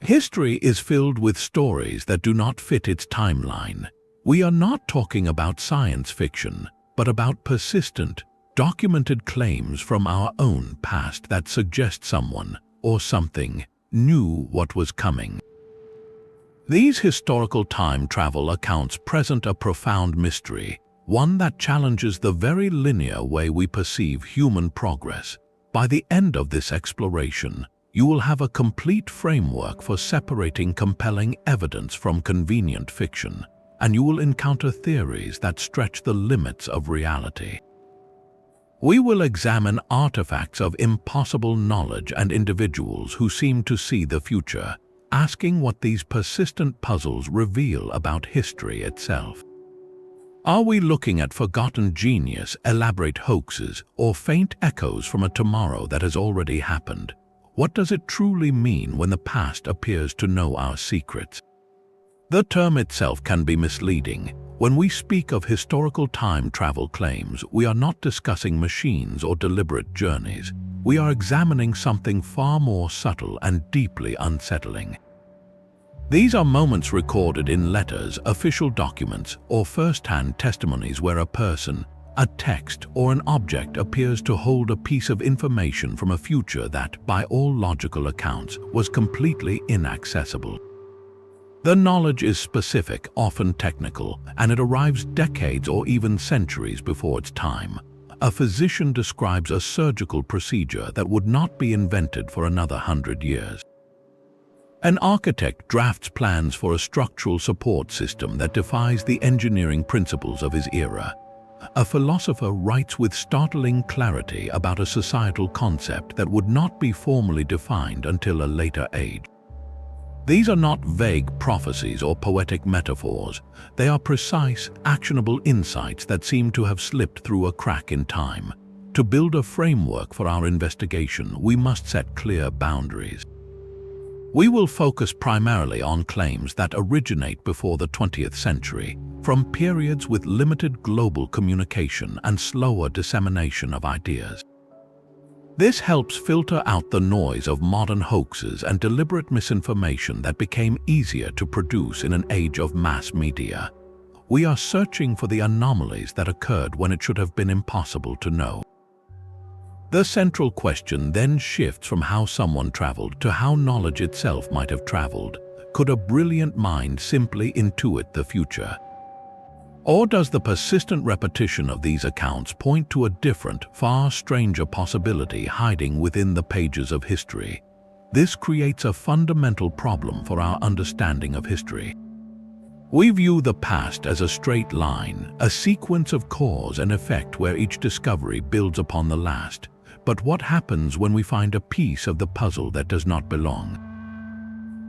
History is filled with stories that do not fit its timeline. We are not talking about science fiction, but about persistent, documented claims from our own past that suggest someone or something knew what was coming. These historical time travel accounts present a profound mystery, one that challenges the very linear way we perceive human progress. By the end of this exploration, you will have a complete framework for separating compelling evidence from convenient fiction, and you will encounter theories that stretch the limits of reality. We will examine artifacts of impossible knowledge and individuals who seem to see the future, asking what these persistent puzzles reveal about history itself. Are we looking at forgotten genius, elaborate hoaxes, or faint echoes from a tomorrow that has already happened? What does it truly mean when the past appears to know our secrets? The term itself can be misleading. When we speak of historical time travel claims, we are not discussing machines or deliberate journeys. We are examining something far more subtle and deeply unsettling. These are moments recorded in letters, official documents, or first-hand testimonies where a person, a text, or an object appears to hold a piece of information from a future that, by all logical accounts, was completely inaccessible. The knowledge is specific, often technical, and it arrives decades or even centuries before its time. A physician describes a surgical procedure that would not be invented for another 100 years. An architect drafts plans for a structural support system that defies the engineering principles of his era. A philosopher writes with startling clarity about a societal concept that would not be formally defined until a later age. These are not vague prophecies or poetic metaphors. They are precise, actionable insights that seem to have slipped through a crack in time. To build a framework for our investigation, we must set clear boundaries. We will focus primarily on claims that originate before the 20th century, from periods with limited global communication and slower dissemination of ideas. This helps filter out the noise of modern hoaxes and deliberate misinformation that became easier to produce in an age of mass media. We are searching for the anomalies that occurred when it should have been impossible to know. The central question then shifts from how someone traveled to how knowledge itself might have traveled. Could a brilliant mind simply intuit the future? Or does the persistent repetition of these accounts point to a different, far stranger possibility hiding within the pages of history? This creates a fundamental problem for our understanding of history. We view the past as a straight line, a sequence of cause and effect where each discovery builds upon the last. But what happens when we find a piece of the puzzle that does not belong?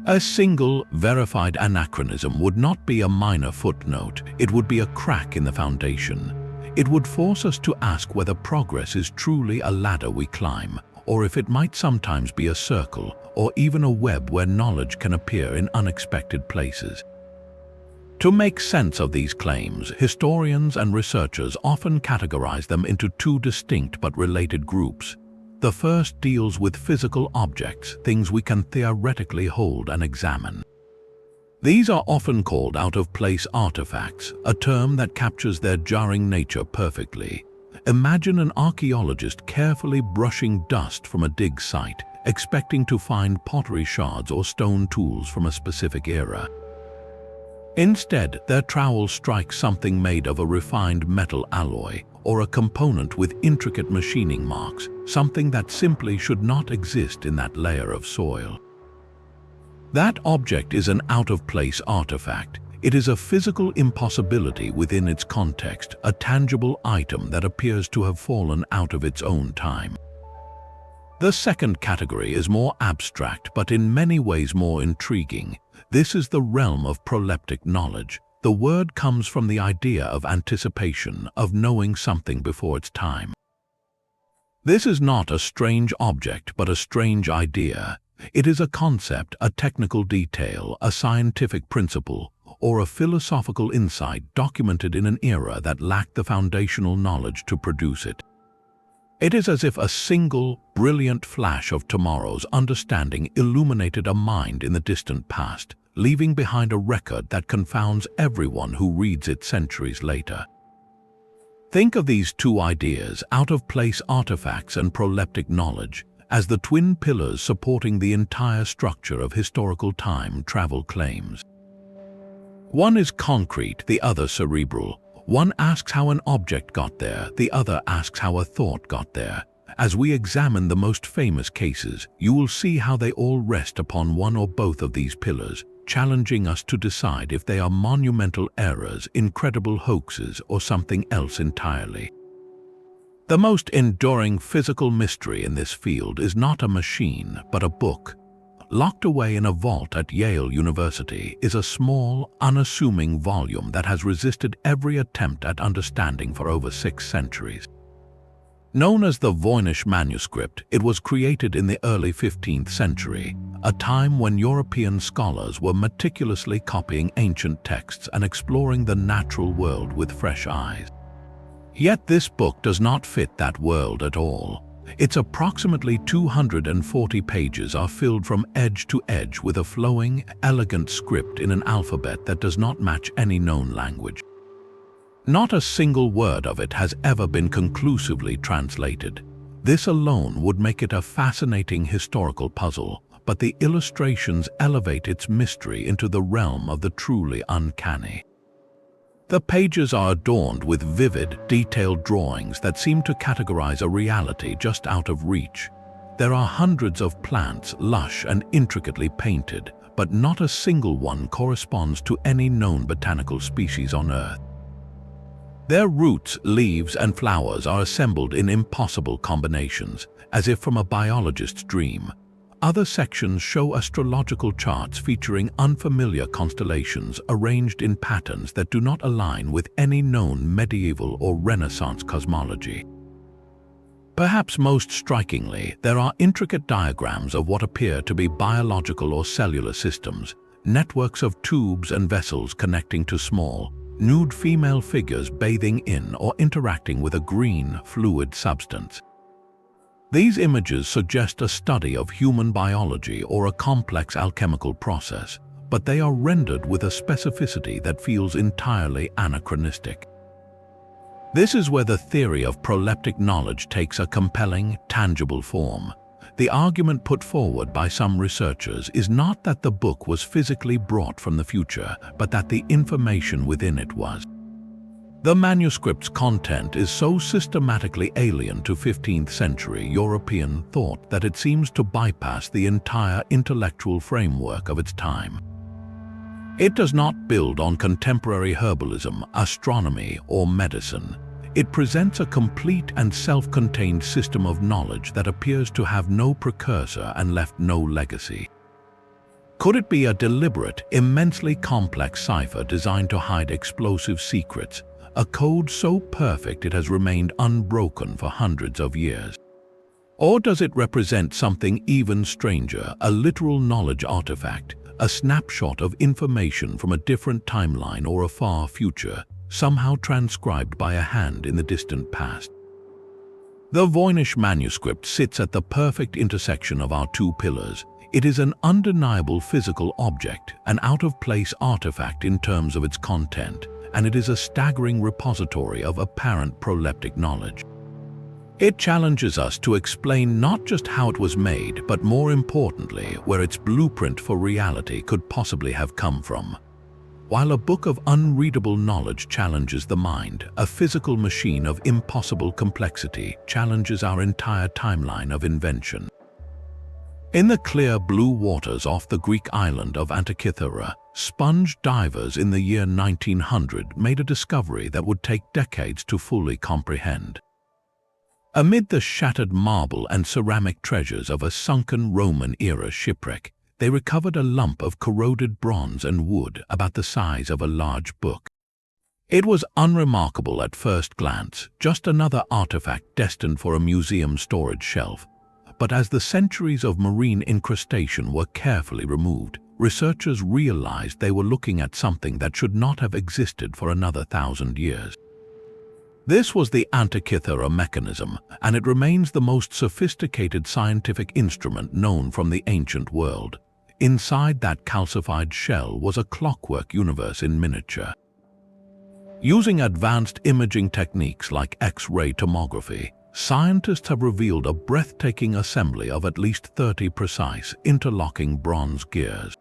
A single, verified anachronism would not be a minor footnote. It would be a crack in the foundation. It would force us to ask whether progress is truly a ladder we climb, or if it might sometimes be a circle, or even a web where knowledge can appear in unexpected places. To make sense of these claims, historians and researchers often categorize them into two distinct but related groups. The first deals with physical objects, things we can theoretically hold and examine. These are often called out-of-place artifacts, a term that captures their jarring nature perfectly. Imagine an archaeologist carefully brushing dust from a dig site, expecting to find pottery shards or stone tools from a specific era. Instead, their trowel strikes something made of a refined metal alloy, or a component with intricate machining marks, something that simply should not exist in that layer of soil. That object is an out-of-place artifact. It is a physical impossibility within its context, a tangible item that appears to have fallen out of its own time. The second category is more abstract, but in many ways more intriguing. This is the realm of proleptic knowledge. The word comes from the idea of anticipation, of knowing something before its time. This is not a strange object, but a strange idea. It is a concept, a technical detail, a scientific principle, or a philosophical insight documented in an era that lacked the foundational knowledge to produce it. It is as if a single, brilliant flash of tomorrow's understanding illuminated a mind in the distant past, leaving behind a record that confounds everyone who reads it centuries later. Think of these two ideas, out-of-place artifacts and proleptic knowledge, as the twin pillars supporting the entire structure of historical time travel claims. One is concrete, the other cerebral. One asks how an object got there, the other asks how a thought got there. As we examine the most famous cases, you will see how they all rest upon one or both of these pillars, challenging us to decide if they are monumental errors, incredible hoaxes, or something else entirely. The most enduring physical mystery in this field is not a machine, but a book. Locked away in a vault at Yale University is a small, unassuming volume that has resisted every attempt at understanding for over 6 centuries. Known as the Voynich Manuscript, it was created in the early 15th century, a time when European scholars were meticulously copying ancient texts and exploring the natural world with fresh eyes. Yet this book does not fit that world at all. Its approximately 240 pages are filled from edge to edge with a flowing, elegant script in an alphabet that does not match any known language. Not a single word of it has ever been conclusively translated. This alone would make it a fascinating historical puzzle, but the illustrations elevate its mystery into the realm of the truly uncanny. The pages are adorned with vivid, detailed drawings that seem to categorize a reality just out of reach. There are hundreds of plants, lush and intricately painted, but not a single one corresponds to any known botanical species on Earth. Their roots, leaves, and flowers are assembled in impossible combinations, as if from a biologist's dream. Other sections show astrological charts featuring unfamiliar constellations arranged in patterns that do not align with any known medieval or Renaissance cosmology. Perhaps most strikingly, there are intricate diagrams of what appear to be biological or cellular systems, networks of tubes and vessels connecting to small, nude female figures bathing in or interacting with a green, fluid substance. These images suggest a study of human biology or a complex alchemical process, but they are rendered with a specificity that feels entirely anachronistic. This is where the theory of proleptic knowledge takes a compelling, tangible form. The argument put forward by some researchers is not that the book was physically brought from the future, but that the information within it was. The manuscript's content is so systematically alien to 15th century European thought that it seems to bypass the entire intellectual framework of its time. It does not build on contemporary herbalism, astronomy, or medicine. It presents a complete and self-contained system of knowledge that appears to have no precursor and left no legacy. Could it be a deliberate, immensely complex cipher designed to hide explosive secrets, a code so perfect it has remained unbroken for hundreds of years? Or does it represent something even stranger, a literal knowledge artifact, a snapshot of information from a different timeline or a far future, somehow transcribed by a hand in the distant past? The Voynich Manuscript sits at the perfect intersection of our two pillars. It is an undeniable physical object, an out-of-place artifact in terms of its content, and it is a staggering repository of apparent proleptic knowledge. It challenges us to explain not just how it was made, but more importantly, where its blueprint for reality could possibly have come from. While a book of unreadable knowledge challenges the mind, a physical machine of impossible complexity challenges our entire timeline of invention. In the clear blue waters off the Greek island of Antikythera, sponge divers in the year 1900 made a discovery that would take decades to fully comprehend. Amid the shattered marble and ceramic treasures of a sunken Roman-era shipwreck, they recovered a lump of corroded bronze and wood about the size of a large book. It was unremarkable at first glance, just another artifact destined for a museum storage shelf. But as the centuries of marine incrustation were carefully removed, researchers realized they were looking at something that should not have existed for another 1,000 years. This was the Antikythera Mechanism, and it remains the most sophisticated scientific instrument known from the ancient world. Inside that calcified shell was a clockwork universe in miniature. Using advanced imaging techniques like X-ray tomography, scientists have revealed a breathtaking assembly of at least 30 precise, interlocking bronze gears.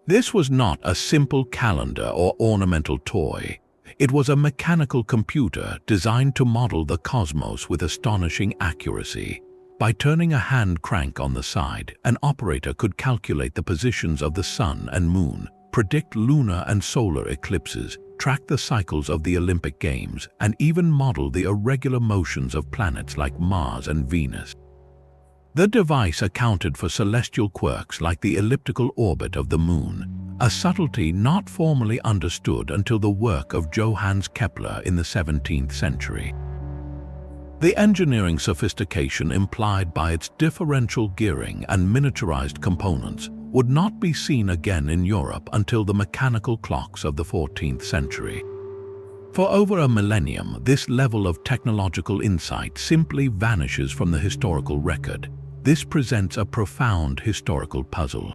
This was not a simple calendar or ornamental toy. It was a mechanical computer designed to model the cosmos with astonishing accuracy. By turning a hand crank on the side, an operator could calculate the positions of the sun and moon, predict lunar and solar eclipses, track the cycles of the Olympic Games, and even model the irregular motions of planets like Mars and Venus. The device accounted for celestial quirks like the elliptical orbit of the moon, a subtlety not formally understood until the work of Johannes Kepler in the 17th century. The engineering sophistication implied by its differential gearing and miniaturized components would not be seen again in Europe until the mechanical clocks of the 14th century. For over a millennium, this level of technological insight simply vanishes from the historical record. This presents a profound historical puzzle.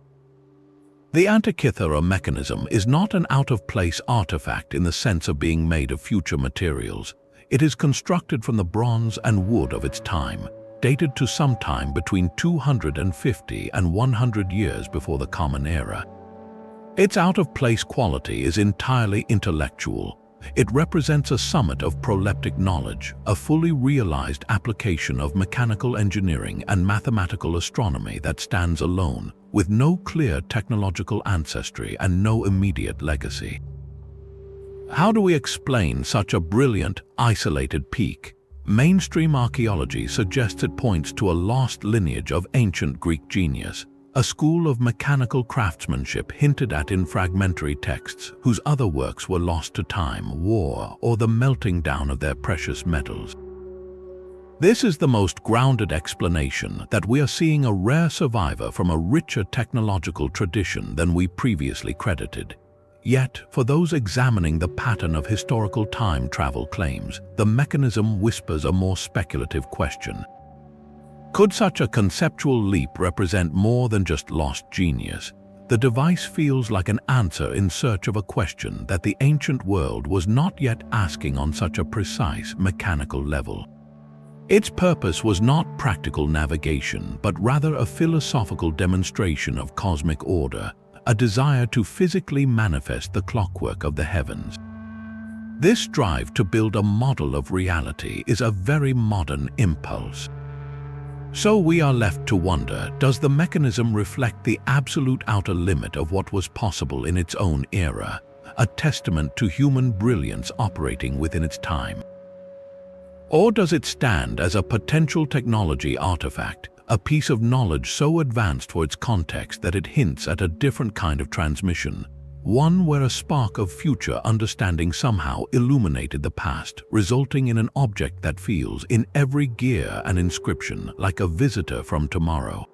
The Antikythera Mechanism is not an out-of-place artifact in the sense of being made of future materials. It is constructed from the bronze and wood of its time, dated to sometime between 250 and 100 years before the Common Era. Its out-of-place quality is entirely intellectual. It represents a summit of proleptic knowledge, a fully realized application of mechanical engineering and mathematical astronomy that stands alone, with no clear technological ancestry and no immediate legacy. How do we explain such a brilliant, isolated peak? Mainstream archaeology suggests it points to a lost lineage of ancient Greek genius, a school of mechanical craftsmanship hinted at in fragmentary texts whose other works were lost to time, war, or the melting down of their precious metals. This is the most grounded explanation that we are seeing a rare survivor from a richer technological tradition than we previously credited. Yet, for those examining the pattern of historical time travel claims, the mechanism whispers a more speculative question. Could such a conceptual leap represent more than just lost genius? The device feels like an answer in search of a question that the ancient world was not yet asking on such a precise mechanical level. Its purpose was not practical navigation, but rather a philosophical demonstration of cosmic order, a desire to physically manifest the clockwork of the heavens. This drive to build a model of reality is a very modern impulse. So we are left to wonder, does the mechanism reflect the absolute outer limit of what was possible in its own era, a testament to human brilliance operating within its time? Or does it stand as a potential technology artifact, a piece of knowledge so advanced for its context that it hints at a different kind of transmission, one where a spark of future understanding somehow illuminated the past, resulting in an object that feels, in every gear and inscription, like a visitor from tomorrow?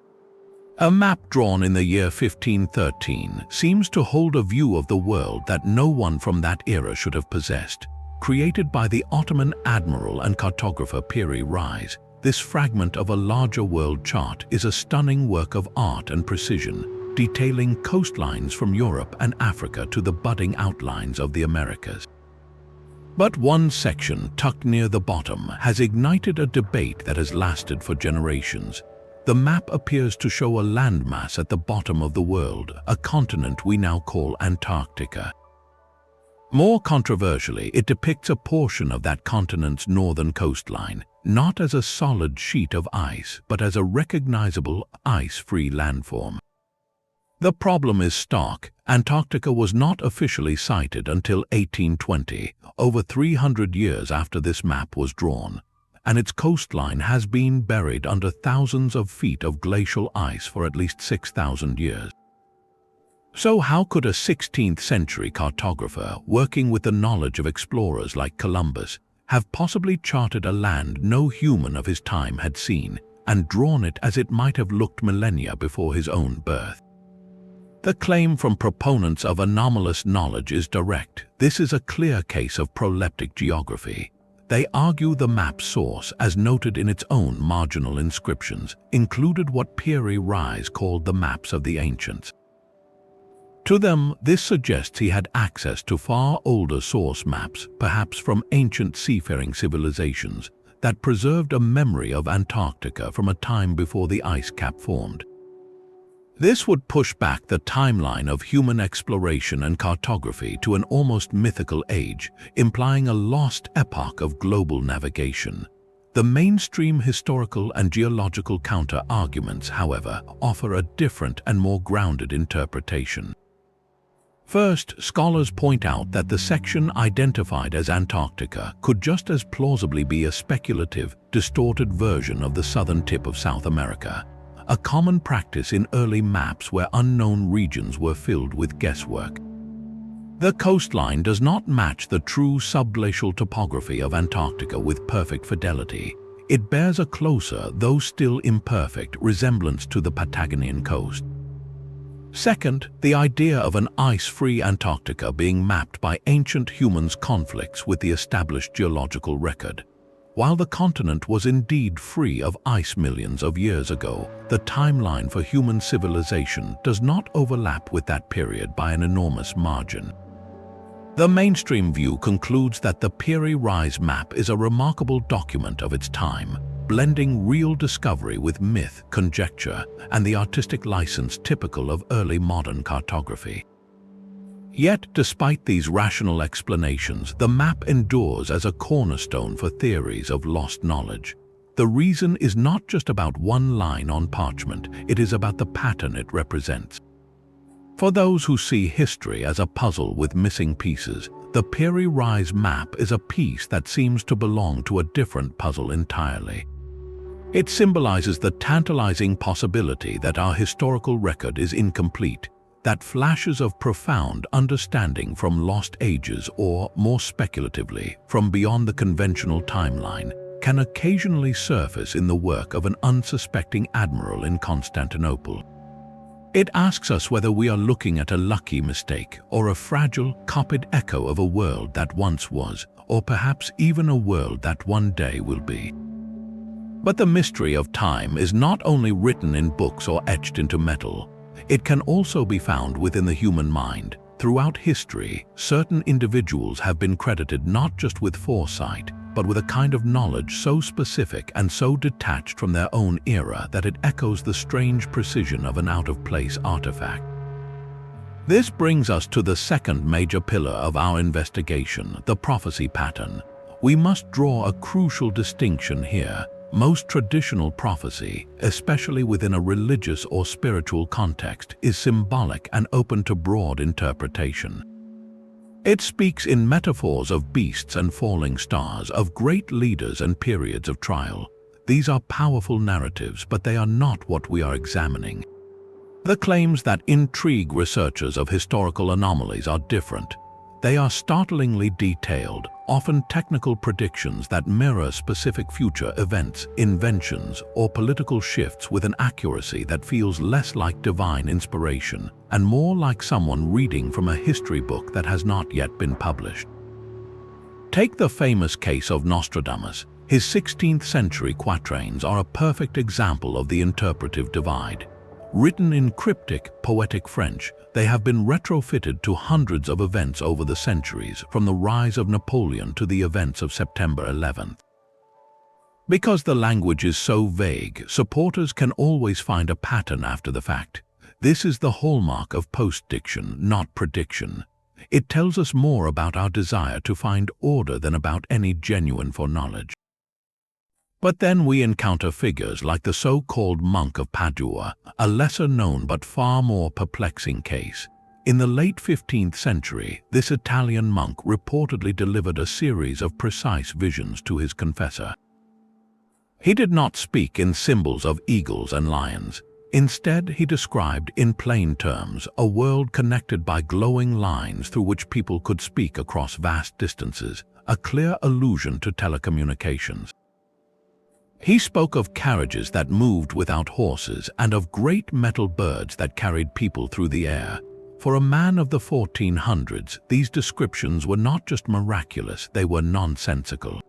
A map drawn in the year 1513 seems to hold a view of the world that no one from that era should have possessed. Created by the Ottoman admiral and cartographer Piri Reis, this fragment of a larger world chart is a stunning work of art and precision, detailing coastlines from Europe and Africa to the budding outlines of the Americas. But one section tucked near the bottom has ignited a debate that has lasted for generations. The map appears to show a landmass at the bottom of the world, a continent we now call Antarctica. More controversially, it depicts a portion of that continent's northern coastline, not as a solid sheet of ice, but as a recognizable, ice-free landform. The problem is stark. Antarctica was not officially sighted until 1820, over 300 years after this map was drawn, and its coastline has been buried under thousands of feet of glacial ice for at least 6,000 years. So how could a 16th century cartographer, working with the knowledge of explorers like Columbus, have possibly charted a land no human of his time had seen, and drawn it as it might have looked millennia before his own birth? The claim from proponents of anomalous knowledge is direct. This is a clear case of proleptic geography. They argue the map's source, as noted in its own marginal inscriptions, included what Piri Reis called the maps of the ancients. To them, this suggests he had access to far older source maps, perhaps from ancient seafaring civilizations, that preserved a memory of Antarctica from a time before the ice cap formed. This would push back the timeline of human exploration and cartography to an almost mythical age, implying a lost epoch of global navigation. The mainstream historical and geological counter-arguments, however, offer a different and more grounded interpretation. First, scholars point out that the section identified as Antarctica could just as plausibly be a speculative, distorted version of the southern tip of South America, a common practice in early maps where unknown regions were filled with guesswork. The coastline does not match the true subglacial topography of Antarctica with perfect fidelity. It bears a closer, though still imperfect, resemblance to the Patagonian coast. Second, the idea of an ice-free Antarctica being mapped by ancient humans conflicts with the established geological record. While the continent was indeed free of ice millions of years ago, the timeline for human civilization does not overlap with that period by an enormous margin. The mainstream view concludes that the Piri Reis map is a remarkable document of its time, blending real discovery with myth, conjecture, and the artistic license typical of early modern cartography. Yet, despite these rational explanations, the map endures as a cornerstone for theories of lost knowledge. The reason is not just about one line on parchment, it is about the pattern it represents. For those who see history as a puzzle with missing pieces, the Piri Reis map is a piece that seems to belong to a different puzzle entirely. It symbolizes the tantalizing possibility that our historical record is incomplete, that flashes of profound understanding from lost ages or, more speculatively, from beyond the conventional timeline, can occasionally surface in the work of an unsuspecting admiral in Constantinople. It asks us whether we are looking at a lucky mistake or a fragile, copied echo of a world that once was, or perhaps even a world that one day will be. But the mystery of time is not only written in books or etched into metal. It can also be found within the human mind. Throughout history, certain individuals have been credited not just with foresight, but with a kind of knowledge so specific and so detached from their own era that it echoes the strange precision of an out-of-place artifact. This brings us to the second major pillar of our investigation, the prophecy pattern. We must draw a crucial distinction here. Most traditional prophecy, especially within a religious or spiritual context, is symbolic and open to broad interpretation. It speaks in metaphors of beasts and falling stars, of great leaders and periods of trial. These are powerful narratives, but they are not what we are examining. The claims that intrigue researchers of historical anomalies are different. They are startlingly detailed, often technical predictions that mirror specific future events, inventions, or political shifts with an accuracy that feels less like divine inspiration and more like someone reading from a history book that has not yet been published. Take the famous case of Nostradamus. His 16th century quatrains are a perfect example of the interpretive divide. Written in cryptic, poetic French, they have been retrofitted to hundreds of events over the centuries, from the rise of Napoleon to the events of September 11th. Because the language is so vague, supporters can always find a pattern after the fact. This is the hallmark of post-diction, not prediction. It tells us more about our desire to find order than about any genuine foreknowledge. But then we encounter figures like the so-called monk of Padua, a lesser-known but far more perplexing case. In the late 15th century, this Italian monk reportedly delivered a series of precise visions to his confessor. He did not speak in symbols of eagles and lions. Instead, he described, in plain terms, a world connected by glowing lines through which people could speak across vast distances, a clear allusion to telecommunications. He spoke of carriages that moved without horses and of great metal birds that carried people through the air. For a man of the 1400s, these descriptions were not just miraculous, they were nonsensical.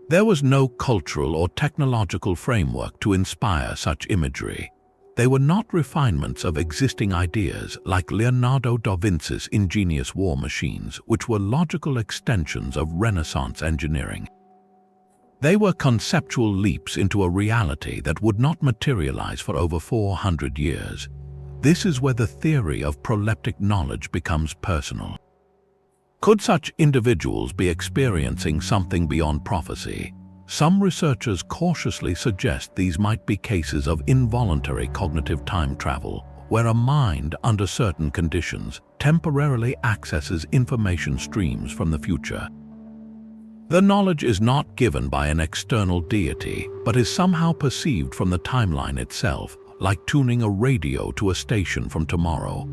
There was no cultural or technological framework to inspire such imagery. They were not refinements of existing ideas like Leonardo da Vinci's ingenious war machines, which were logical extensions of Renaissance engineering. They were conceptual leaps into a reality that would not materialize for over 400 years. This is where the theory of proleptic knowledge becomes personal. Could such individuals be experiencing something beyond prophecy? Some researchers cautiously suggest these might be cases of involuntary cognitive time travel, where a mind, under certain conditions, temporarily accesses information streams from the future. The knowledge is not given by an external deity, but is somehow perceived from the timeline itself, like tuning a radio to a station from tomorrow.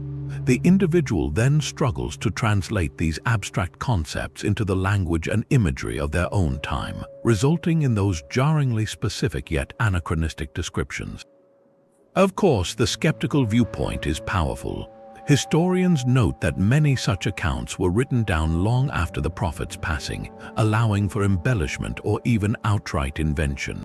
The individual then struggles to translate these abstract concepts into the language and imagery of their own time, resulting in those jarringly specific yet anachronistic descriptions. Of course, the skeptical viewpoint is powerful. Historians note that many such accounts were written down long after the prophet's passing, allowing for embellishment or even outright invention.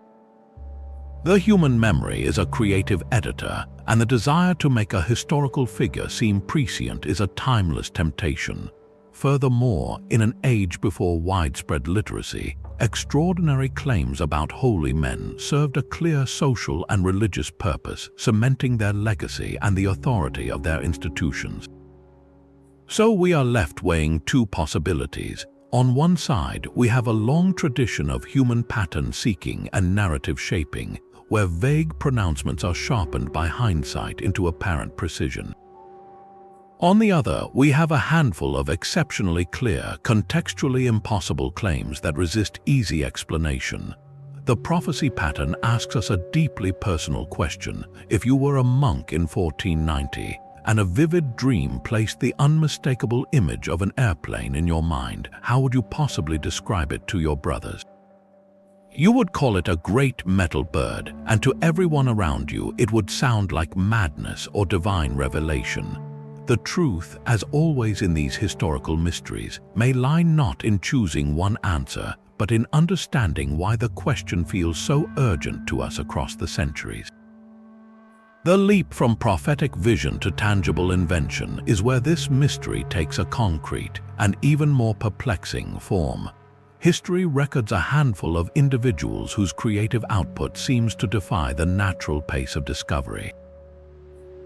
The human memory is a creative editor, and the desire to make a historical figure seem prescient is a timeless temptation. Furthermore, in an age before widespread literacy, extraordinary claims about holy men served a clear social and religious purpose, cementing their legacy and the authority of their institutions. So we are left weighing two possibilities. On one side, we have a long tradition of human pattern seeking and narrative shaping, where vague pronouncements are sharpened by hindsight into apparent precision. On the other, we have a handful of exceptionally clear, contextually impossible claims that resist easy explanation. The prophecy pattern asks us a deeply personal question. If you were a monk in 1490, and a vivid dream placed the unmistakable image of an airplane in your mind, how would you possibly describe it to your brothers? You would call it a great metal bird, and to everyone around you it would sound like madness or divine revelation. The truth, as always in these historical mysteries, may lie not in choosing one answer, but in understanding why the question feels so urgent to us across the centuries. The leap from prophetic vision to tangible invention is where this mystery takes a concrete and even more perplexing form. History records a handful of individuals whose creative output seems to defy the natural pace of discovery.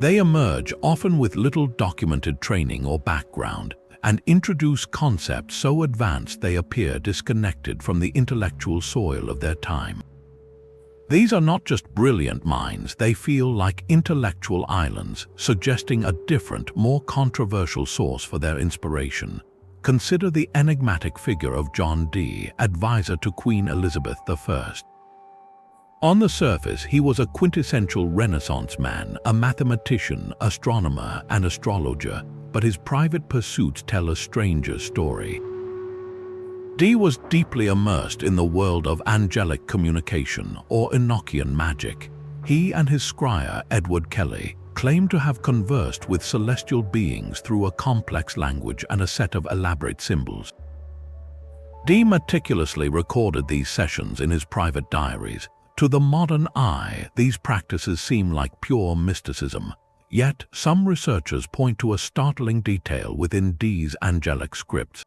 They emerge often with little documented training or background and introduce concepts so advanced they appear disconnected from the intellectual soil of their time. These are not just brilliant minds, they feel like intellectual islands, suggesting a different, more controversial source for their inspiration. Consider the enigmatic figure of John Dee, advisor to Queen Elizabeth I. On the surface, he was a quintessential Renaissance man, a mathematician, astronomer, and astrologer, but his private pursuits tell a stranger story. Dee was deeply immersed in the world of angelic communication, or Enochian magic. He and his scribe, Edward Kelly, claimed to have conversed with celestial beings through a complex language and a set of elaborate symbols. Dee meticulously recorded these sessions in his private diaries. To the modern eye, these practices seem like pure mysticism. Yet, some researchers point to a startling detail within Dee's angelic scripts.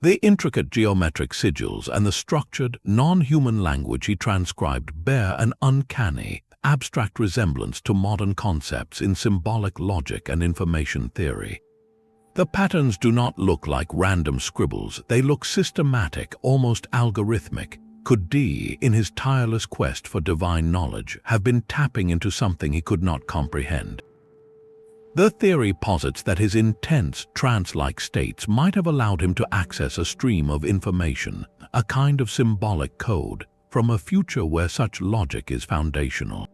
The intricate geometric sigils and the structured, non-human language he transcribed bear an uncanny, abstract resemblance to modern concepts in symbolic logic and information theory. The patterns do not look like random scribbles, they look systematic, almost algorithmic. Could Dee, in his tireless quest for divine knowledge, have been tapping into something he could not comprehend? The theory posits that his intense, trance-like states might have allowed him to access a stream of information, a kind of symbolic code, from a future where such logic is foundational.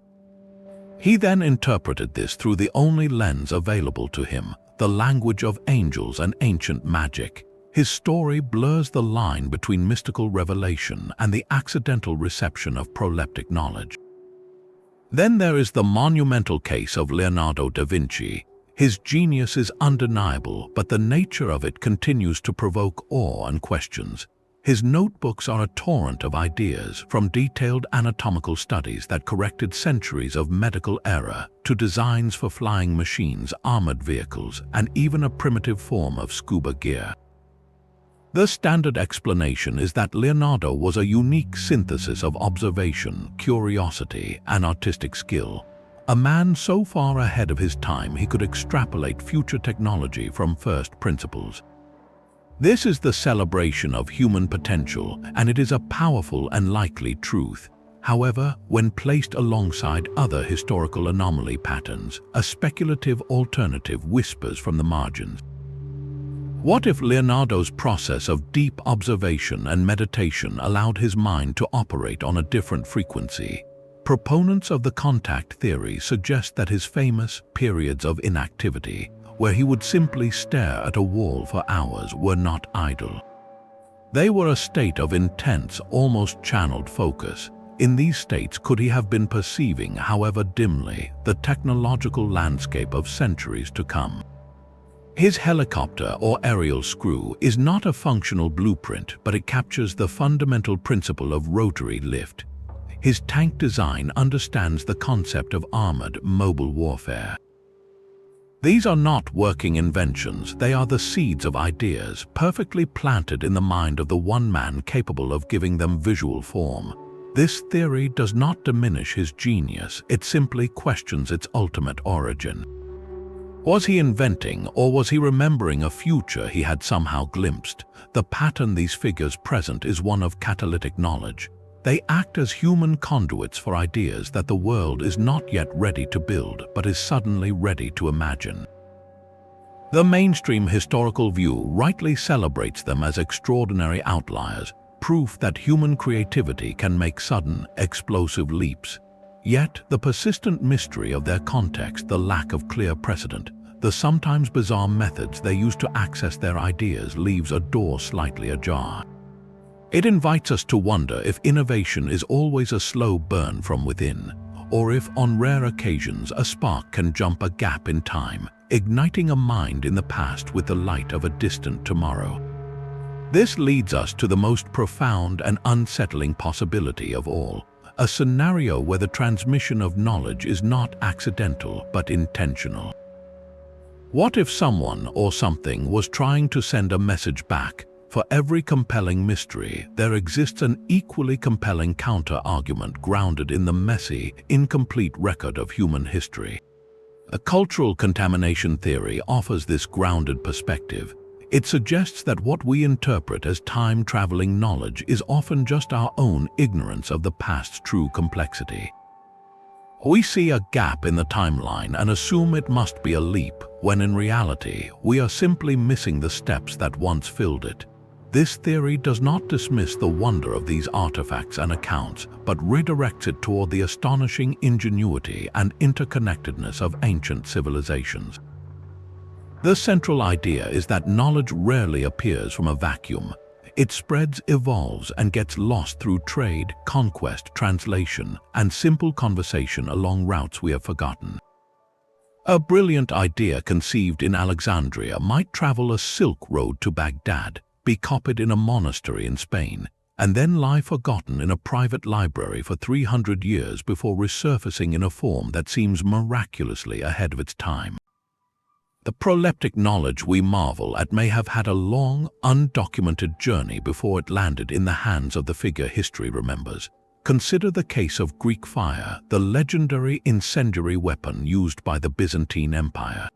He then interpreted this through the only lens available to him, the language of angels and ancient magic. His story blurs the line between mystical revelation and the accidental reception of proleptic knowledge. Then there is the monumental case of Leonardo da Vinci. His genius is undeniable, but the nature of it continues to provoke awe and questions. His notebooks are a torrent of ideas, from detailed anatomical studies that corrected centuries of medical error to designs for flying machines, armored vehicles, and even a primitive form of scuba gear. The standard explanation is that Leonardo was a unique synthesis of observation, curiosity, and artistic skill. A man so far ahead of his time he could extrapolate future technology from first principles. This is the celebration of human potential, and it is a powerful and likely truth. However, when placed alongside other historical anomaly patterns, a speculative alternative whispers from the margins. What if Leonardo's process of deep observation and meditation allowed his mind to operate on a different frequency? Proponents of the contact theory suggest that his famous periods of inactivity, where he would simply stare at a wall for hours, were not idle. They were a state of intense, almost channeled focus. In these states could he have been perceiving, however dimly, the technological landscape of centuries to come. His helicopter or aerial screw is not a functional blueprint, but it captures the fundamental principle of rotary lift. His tank design understands the concept of armored, mobile warfare. These are not working inventions, they are the seeds of ideas, perfectly planted in the mind of the one man capable of giving them visual form. This theory does not diminish his genius, it simply questions its ultimate origin. Was he inventing, or was he remembering a future he had somehow glimpsed? The pattern these figures present is one of catalytic knowledge. They act as human conduits for ideas that the world is not yet ready to build, but is suddenly ready to imagine. The mainstream historical view rightly celebrates them as extraordinary outliers, proof that human creativity can make sudden, explosive leaps. Yet, the persistent mystery of their context, the lack of clear precedent, the sometimes bizarre methods they use to access their ideas leaves a door slightly ajar. It invites us to wonder if innovation is always a slow burn from within, or if, on rare occasions, a spark can jump a gap in time, igniting a mind in the past with the light of a distant tomorrow. This leads us to the most profound and unsettling possibility of all, a scenario where the transmission of knowledge is not accidental but intentional. What if someone or something was trying to send a message back? For every compelling mystery, there exists an equally compelling counter-argument grounded in the messy, incomplete record of human history. A cultural contamination theory offers this grounded perspective. It suggests that what we interpret as time-traveling knowledge is often just our own ignorance of the past's true complexity. We see a gap in the timeline and assume it must be a leap, when in reality, we are simply missing the steps that once filled it. This theory does not dismiss the wonder of these artifacts and accounts, but redirects it toward the astonishing ingenuity and interconnectedness of ancient civilizations. The central idea is that knowledge rarely appears from a vacuum. It spreads, evolves, and gets lost through trade, conquest, translation, and simple conversation along routes we have forgotten. A brilliant idea conceived in Alexandria might travel a silk road to Baghdad, be copied in a monastery in Spain, and then lie forgotten in a private library for 300 years before resurfacing in a form that seems miraculously ahead of its time. The proleptic knowledge we marvel at may have had a long, undocumented journey before it landed in the hands of the figure history remembers. Consider the case of Greek fire, the legendary incendiary weapon used by the Byzantine Empire.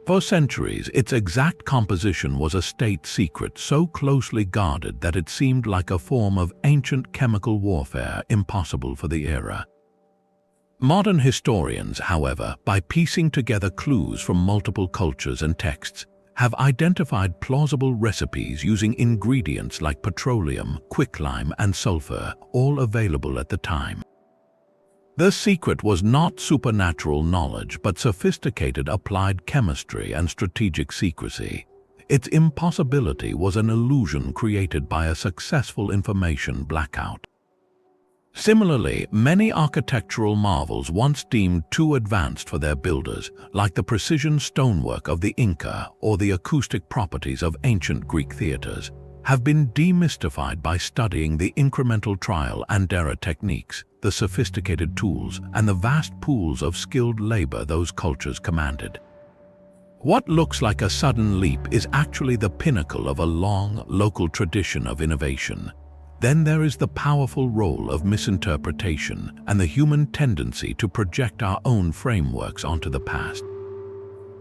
For centuries, its exact composition was a state secret so closely guarded that it seemed like a form of ancient chemical warfare impossible for the era. Modern historians, however, by piecing together clues from multiple cultures and texts, have identified plausible recipes using ingredients like petroleum, quicklime, and sulfur, all available at the time. The secret was not supernatural knowledge, but sophisticated applied chemistry and strategic secrecy. Its impossibility was an illusion created by a successful information blackout. Similarly, many architectural marvels once deemed too advanced for their builders, like the precision stonework of the Inca or the acoustic properties of ancient Greek theaters, have been demystified by studying the incremental trial and error techniques, the sophisticated tools, and the vast pools of skilled labor those cultures commanded. What looks like a sudden leap is actually the pinnacle of a long, local tradition of innovation. Then there is the powerful role of misinterpretation and the human tendency to project our own frameworks onto the past.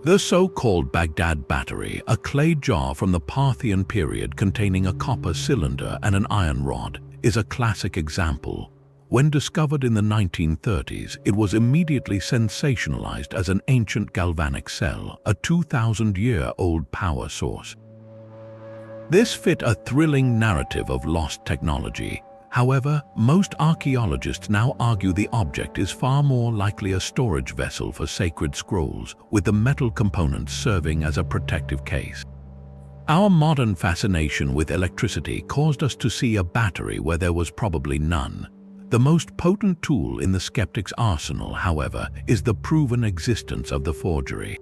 The so-called Baghdad battery, a clay jar from the Parthian period containing a copper cylinder and an iron rod, is a classic example. When discovered in the 1930s, it was immediately sensationalized as an ancient galvanic cell, a 2,000-year-old power source. This fit a thrilling narrative of lost technology. However, most archaeologists now argue the object is far more likely a storage vessel for sacred scrolls, with the metal components serving as a protective case. Our modern fascination with electricity caused us to see a battery where there was probably none. The most potent tool in the skeptic's arsenal, however, is the proven existence of the forgery.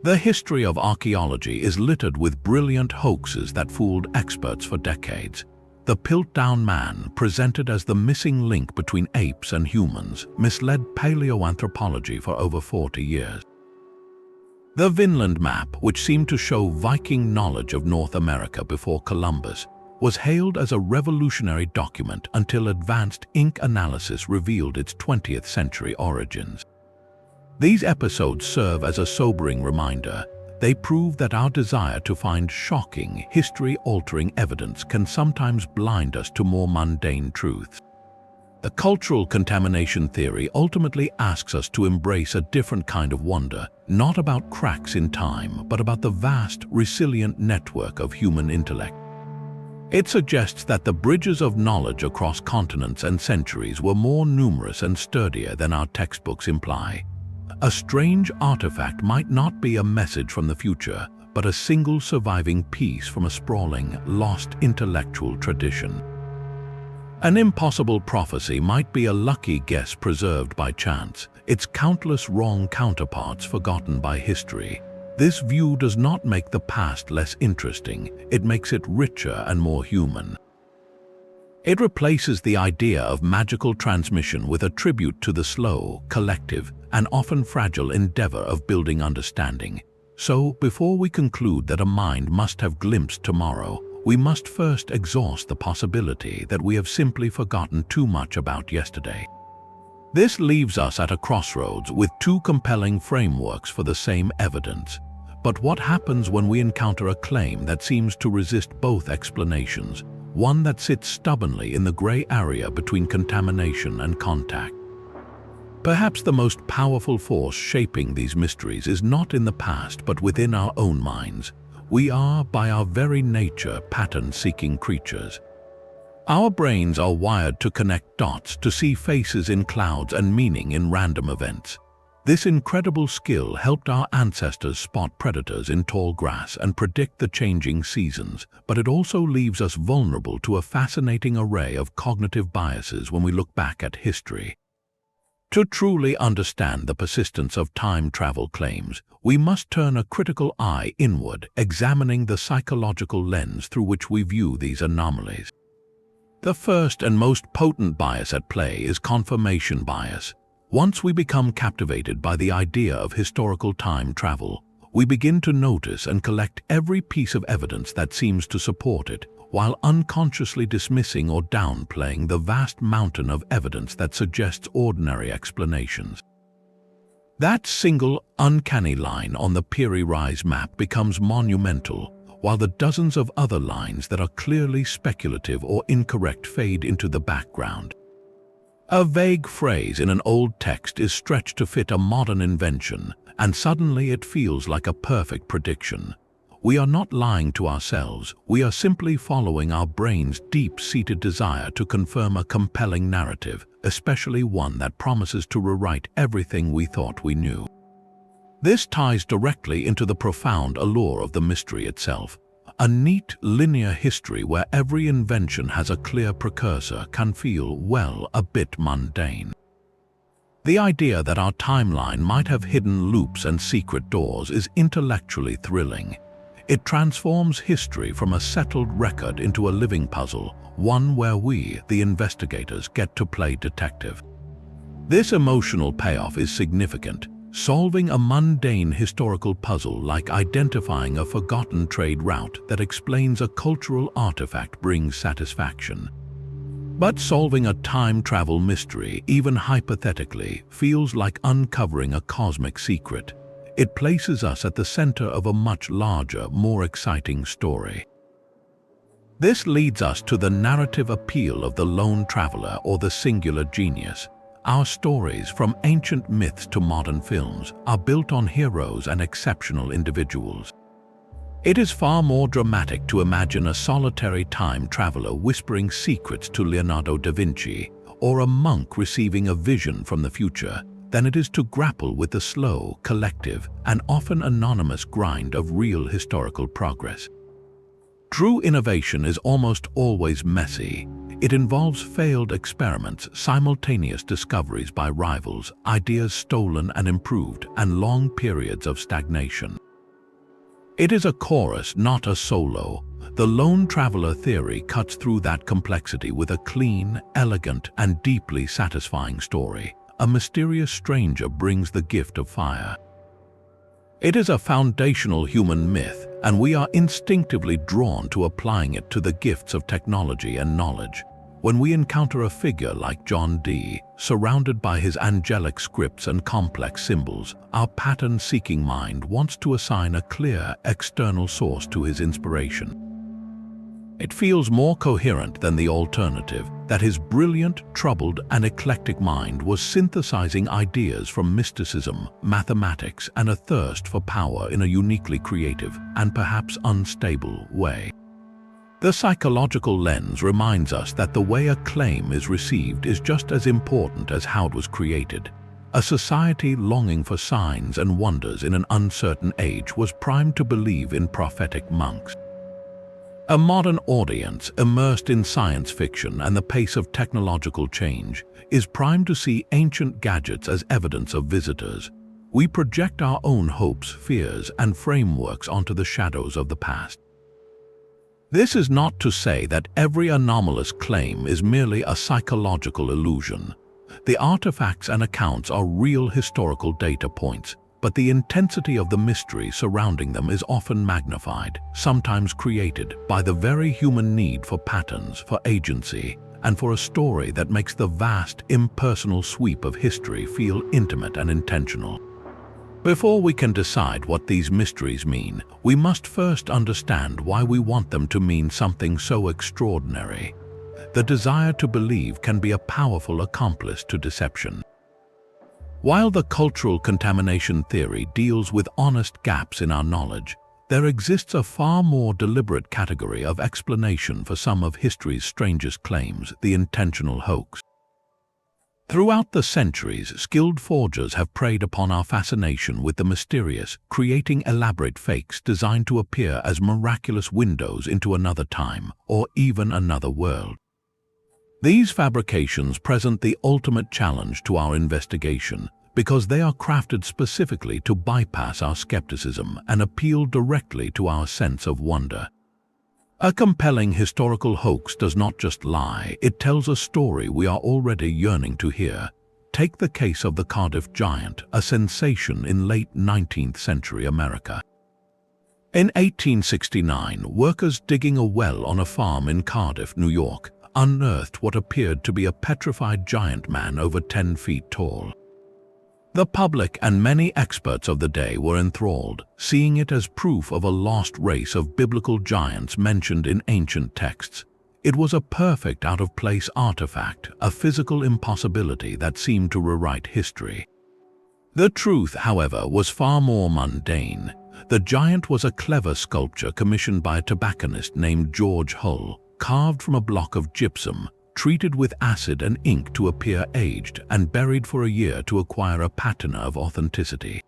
The history of archaeology is littered with brilliant hoaxes that fooled experts for decades. The Piltdown Man, presented as the missing link between apes and humans, misled paleoanthropology for over 40 years. The Vinland map, which seemed to show Viking knowledge of North America before Columbus, was hailed as a revolutionary document until advanced ink analysis revealed its 20th century origins. These episodes serve as a sobering reminder. They prove that our desire to find shocking, history-altering evidence can sometimes blind us to more mundane truths. The cultural contamination theory ultimately asks us to embrace a different kind of wonder, not about cracks in time, but about the vast, resilient network of human intellect. It suggests that the bridges of knowledge across continents and centuries were more numerous and sturdier than our textbooks imply. A strange artifact might not be a message from the future, but a single surviving piece from a sprawling, lost intellectual tradition. An impossible prophecy might be a lucky guess preserved by chance, its countless wrong counterparts forgotten by history. This view does not make the past less interesting, it makes it richer and more human. It replaces the idea of magical transmission with a tribute to the slow, collective, and often fragile endeavor of building understanding. So, before we conclude that a mind must have glimpsed tomorrow, we must first exhaust the possibility that we have simply forgotten too much about yesterday. This leaves us at a crossroads with two compelling frameworks for the same evidence. But what happens when we encounter a claim that seems to resist both explanations, one that sits stubbornly in the gray area between contamination and contact? Perhaps the most powerful force shaping these mysteries is not in the past but within our own minds. We are, by our very nature, pattern-seeking creatures. Our brains are wired to connect dots, to see faces in clouds and meaning in random events. This incredible skill helped our ancestors spot predators in tall grass and predict the changing seasons, but it also leaves us vulnerable to a fascinating array of cognitive biases when we look back at history. To truly understand the persistence of time travel claims, we must turn a critical eye inward, examining the psychological lens through which we view these anomalies. The first and most potent bias at play is confirmation bias. Once we become captivated by the idea of historical time travel, we begin to notice and collect every piece of evidence that seems to support it, while unconsciously dismissing or downplaying the vast mountain of evidence that suggests ordinary explanations. That single, uncanny line on the Piri Reis map becomes monumental, while the dozens of other lines that are clearly speculative or incorrect fade into the background. A vague phrase in an old text is stretched to fit a modern invention, and suddenly it feels like a perfect prediction. We are not lying to ourselves, we are simply following our brain's deep-seated desire to confirm a compelling narrative, especially one that promises to rewrite everything we thought we knew. This ties directly into the profound allure of the mystery itself. A neat, linear history where every invention has a clear precursor can feel, well, a bit mundane. The idea that our timeline might have hidden loops and secret doors is intellectually thrilling. It transforms history from a settled record into a living puzzle, one where we, the investigators, get to play detective. This emotional payoff is significant. Solving a mundane historical puzzle like identifying a forgotten trade route that explains a cultural artifact brings satisfaction. But solving a time travel mystery, even hypothetically, feels like uncovering a cosmic secret. It places us at the center of a much larger, more exciting story. This leads us to the narrative appeal of the lone traveler or the singular genius. Our stories, from ancient myths to modern films, are built on heroes and exceptional individuals. It is far more dramatic to imagine a solitary time traveler whispering secrets to Leonardo da Vinci, or a monk receiving a vision from the future, than it is to grapple with the slow, collective, and often anonymous grind of real historical progress. True innovation is almost always messy. It involves failed experiments, simultaneous discoveries by rivals, ideas stolen and improved, and long periods of stagnation. It is a chorus, not a solo. The lone traveler theory cuts through that complexity with a clean, elegant, and deeply satisfying story. A mysterious stranger brings the gift of fire. It is a foundational human myth, and we are instinctively drawn to applying it to the gifts of technology and knowledge. When we encounter a figure like John Dee, surrounded by his angelic scripts and complex symbols, our pattern-seeking mind wants to assign a clear, external source to his inspiration. It feels more coherent than the alternative, that his brilliant, troubled, and eclectic mind was synthesizing ideas from mysticism, mathematics, and a thirst for power in a uniquely creative and perhaps unstable way. The psychological lens reminds us that the way a claim is received is just as important as how it was created. A society longing for signs and wonders in an uncertain age was primed to believe in prophetic monks. A modern audience, immersed in science fiction and the pace of technological change, is primed to see ancient gadgets as evidence of visitors. We project our own hopes, fears, and frameworks onto the shadows of the past. This is not to say that every anomalous claim is merely a psychological illusion. The artifacts and accounts are real historical data points, but the intensity of the mystery surrounding them is often magnified, sometimes created by the very human need for patterns, for agency, and for a story that makes the vast, impersonal sweep of history feel intimate and intentional. Before we can decide what these mysteries mean, we must first understand why we want them to mean something so extraordinary. The desire to believe can be a powerful accomplice to deception. While the cultural contamination theory deals with honest gaps in our knowledge, there exists a far more deliberate category of explanation for some of history's strangest claims, the intentional hoax. Throughout the centuries, skilled forgers have preyed upon our fascination with the mysterious, creating elaborate fakes designed to appear as miraculous windows into another time or even another world. These fabrications present the ultimate challenge to our investigation because they are crafted specifically to bypass our skepticism and appeal directly to our sense of wonder. A compelling historical hoax does not just lie, it tells a story we are already yearning to hear. Take the case of the Cardiff Giant, a sensation in late 19th century America. In 1869, workers digging a well on a farm in Cardiff, New York, unearthed what appeared to be a petrified giant man over 10 feet tall. The public and many experts of the day were enthralled, seeing it as proof of a lost race of biblical giants mentioned in ancient texts. It was a perfect out-of-place artifact, a physical impossibility that seemed to rewrite history. The truth, however, was far more mundane. The giant was a clever sculpture commissioned by a tobacconist named George Hull, carved from a block of gypsum, treated with acid and ink to appear aged, and buried for a year to acquire a patina of authenticity.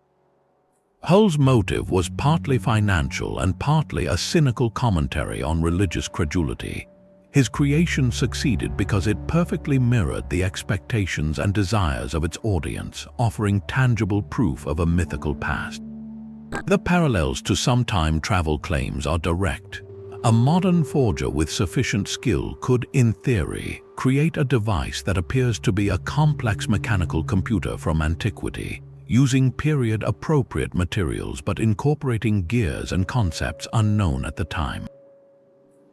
Hull's motive was partly financial and partly a cynical commentary on religious credulity. His creation succeeded because it perfectly mirrored the expectations and desires of its audience, offering tangible proof of a mythical past. The parallels to some time travel claims are direct. A modern forger with sufficient skill could, in theory, create a device that appears to be a complex mechanical computer from antiquity, using period-appropriate materials but incorporating gears and concepts unknown at the time.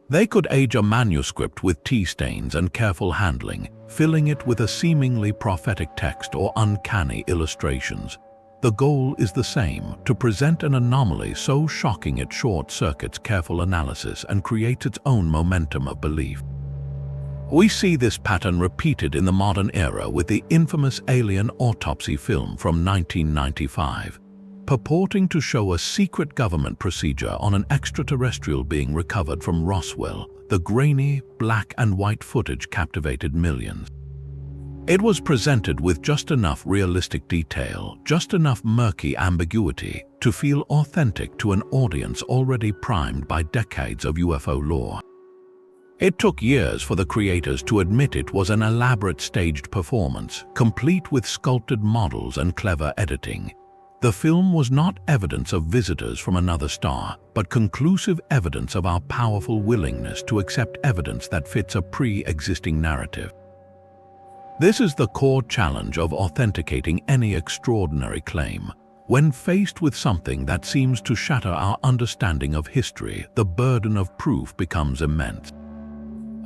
They could age a manuscript with tea stains and careful handling, filling it with a seemingly prophetic text or uncanny illustrations. The goal is the same: to present an anomaly so shocking it short-circuits careful analysis and creates its own momentum of belief. We see this pattern repeated in the modern era with the infamous Alien autopsy film from 1995, purporting to show a secret government procedure on an extraterrestrial being recovered from Roswell. The grainy, black and white footage captivated millions. It was presented with just enough realistic detail, just enough murky ambiguity to feel authentic to an audience already primed by decades of UFO lore. It took years for the creators to admit it was an elaborate staged performance, complete with sculpted models and clever editing. The film was not evidence of visitors from another star, but conclusive evidence of our powerful willingness to accept evidence that fits a pre-existing narrative. This is the core challenge of authenticating any extraordinary claim. When faced with something that seems to shatter our understanding of history, the burden of proof becomes immense.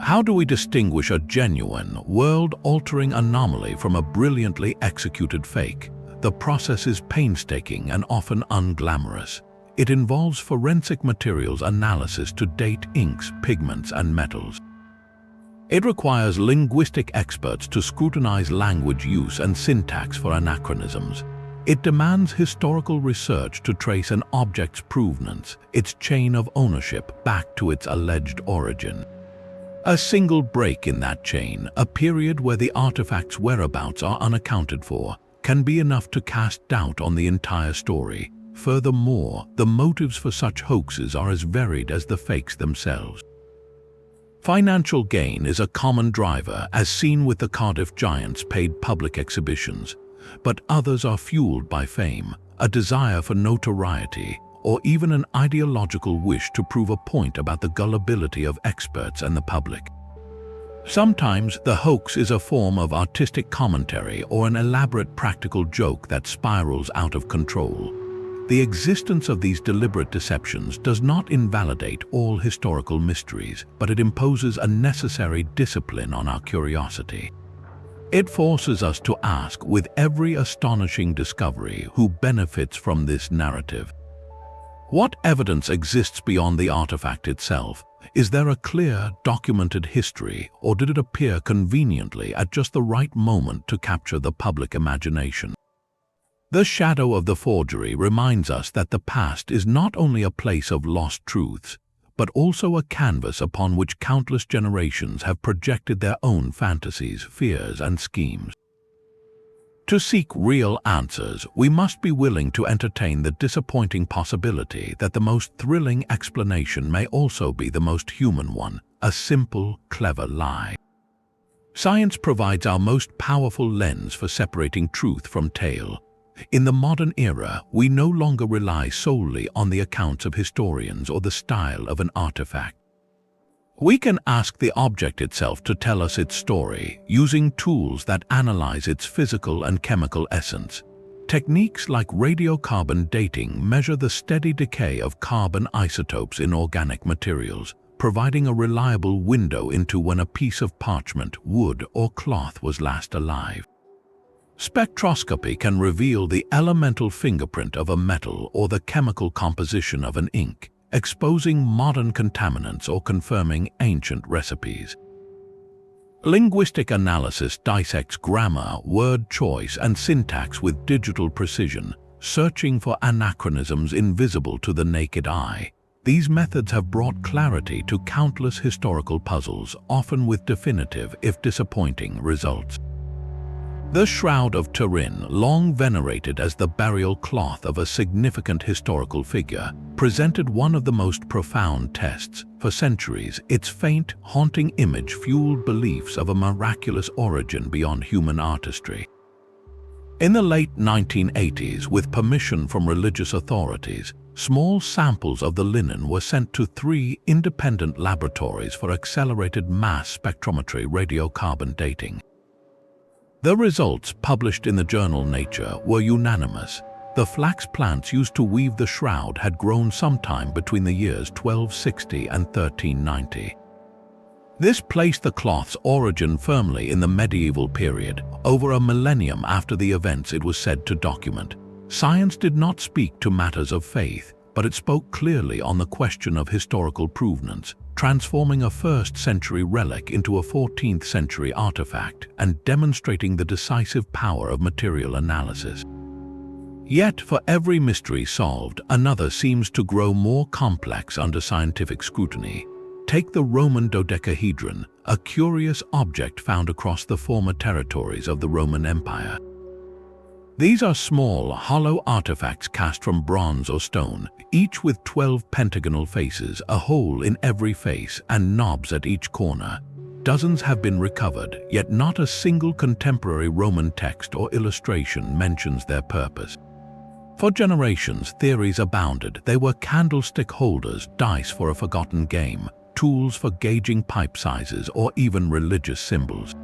How do we distinguish a genuine, world-altering anomaly from a brilliantly executed fake? The process is painstaking and often unglamorous. It involves forensic materials analysis to date inks, pigments, and metals. It requires linguistic experts to scrutinize language use and syntax for anachronisms. It demands historical research to trace an object's provenance, its chain of ownership, back to its alleged origin. A single break in that chain, a period where the artifact's whereabouts are unaccounted for, can be enough to cast doubt on the entire story. Furthermore, the motives for such hoaxes are as varied as the fakes themselves. Financial gain is a common driver, as seen with the Cardiff Giants' paid public exhibitions, but others are fueled by fame, a desire for notoriety, or even an ideological wish to prove a point about the gullibility of experts and the public. Sometimes the hoax is a form of artistic commentary or an elaborate practical joke that spirals out of control. The existence of these deliberate deceptions does not invalidate all historical mysteries, but it imposes a necessary discipline on our curiosity. It forces us to ask, with every astonishing discovery, who benefits from this narrative? What evidence exists beyond the artifact itself? Is there a clear, documented history, or did it appear conveniently at just the right moment to capture the public imagination? The shadow of the forgery reminds us that the past is not only a place of lost truths, but also a canvas upon which countless generations have projected their own fantasies, fears, and schemes. To seek real answers, we must be willing to entertain the disappointing possibility that the most thrilling explanation may also be the most human one, a simple, clever lie. Science provides our most powerful lens for separating truth from tale. In the modern era, we no longer rely solely on the accounts of historians or the style of an artifact. We can ask the object itself to tell us its story, using tools that analyze its physical and chemical essence. Techniques like radiocarbon dating measure the steady decay of carbon isotopes in organic materials, providing a reliable window into when a piece of parchment, wood, or cloth was last alive. Spectroscopy can reveal the elemental fingerprint of a metal or the chemical composition of an ink, exposing modern contaminants or confirming ancient recipes. Linguistic analysis dissects grammar, word choice, and syntax with digital precision, searching for anachronisms invisible to the naked eye. These methods have brought clarity to countless historical puzzles, often with definitive, if disappointing, results. The Shroud of Turin, long venerated as the burial cloth of a significant historical figure, presented one of the most profound tests. For centuries, its faint, haunting image fueled beliefs of a miraculous origin beyond human artistry. In the late 1980s, with permission from religious authorities, small samples of the linen were sent to 3 independent laboratories for accelerated mass spectrometry radiocarbon dating. The results, published in the journal Nature, were unanimous. The flax plants used to weave the shroud had grown sometime between the years 1260 and 1390. This placed the cloth's origin firmly in the medieval period, over a millennium after the events it was said to document. Science did not speak to matters of faith, but it spoke clearly on the question of historical provenance, transforming a 1st century relic into a 14th century artifact and demonstrating the decisive power of material analysis. Yet, for every mystery solved, another seems to grow more complex under scientific scrutiny. Take the Roman dodecahedron, a curious object found across the former territories of the Roman Empire. These are small, hollow artifacts cast from bronze or stone, each with 12 pentagonal faces, a hole in every face, and knobs at each corner. Dozens have been recovered, yet not a single contemporary Roman text or illustration mentions their purpose. For generations, theories abounded. They were candlestick holders, dice for a forgotten game, tools for gauging pipe sizes, or even religious symbols.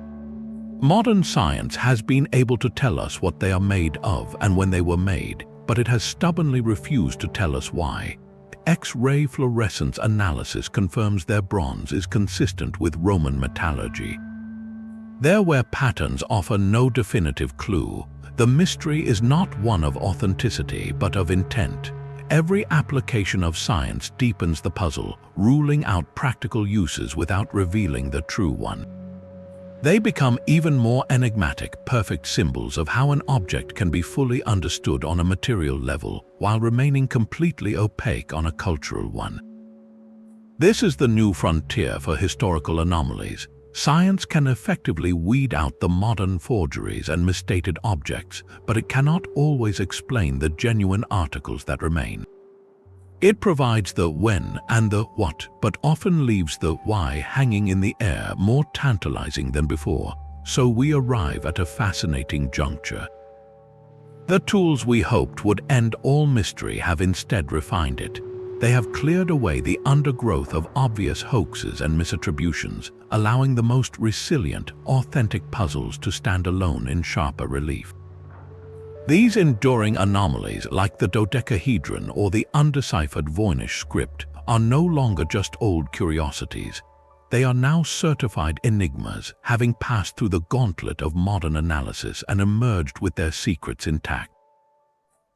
Modern science has been able to tell us what they are made of and when they were made, but it has stubbornly refused to tell us why. X-ray fluorescence analysis confirms their bronze is consistent with Roman metallurgy. There, where patterns offer no definitive clue, the mystery is not one of authenticity but of intent. Every application of science deepens the puzzle, ruling out practical uses without revealing the true one. They become even more enigmatic, perfect symbols of how an object can be fully understood on a material level while remaining completely opaque on a cultural one. This is the new frontier for historical anomalies. Science can effectively weed out the modern forgeries and misstated objects, but it cannot always explain the genuine articles that remain. It provides the when and the what, but often leaves the why hanging in the air, more tantalizing than before. So we arrive at a fascinating juncture. The tools we hoped would end all mystery have instead refined it. They have cleared away the undergrowth of obvious hoaxes and misattributions, allowing the most resilient, authentic puzzles to stand alone in sharper relief. These enduring anomalies, like the dodecahedron or the undeciphered Voynich script, are no longer just old curiosities. They are now certified enigmas, having passed through the gauntlet of modern analysis and emerged with their secrets intact.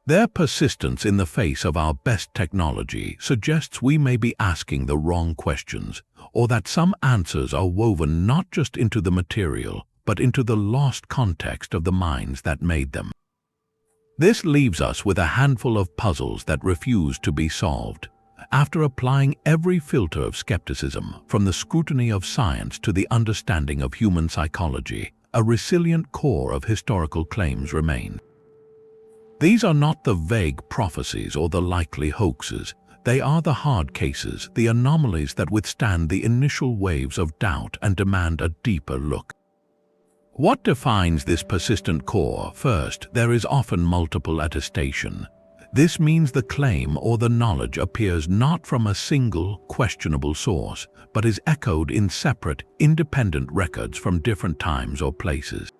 Their persistence in the face of our best technology suggests we may be asking the wrong questions, or that some answers are woven not just into the material, but into the lost context of the minds that made them. This leaves us with a handful of puzzles that refuse to be solved. After applying every filter of skepticism, from the scrutiny of science to the understanding of human psychology, a resilient core of historical claims remain. These are not the vague prophecies or the likely hoaxes. They are the hard cases, the anomalies that withstand the initial waves of doubt and demand a deeper look. What defines this persistent core? First, there is often multiple attestation. This means the claim or the knowledge appears not from a single, questionable source, but is echoed in separate, independent records from different times or places.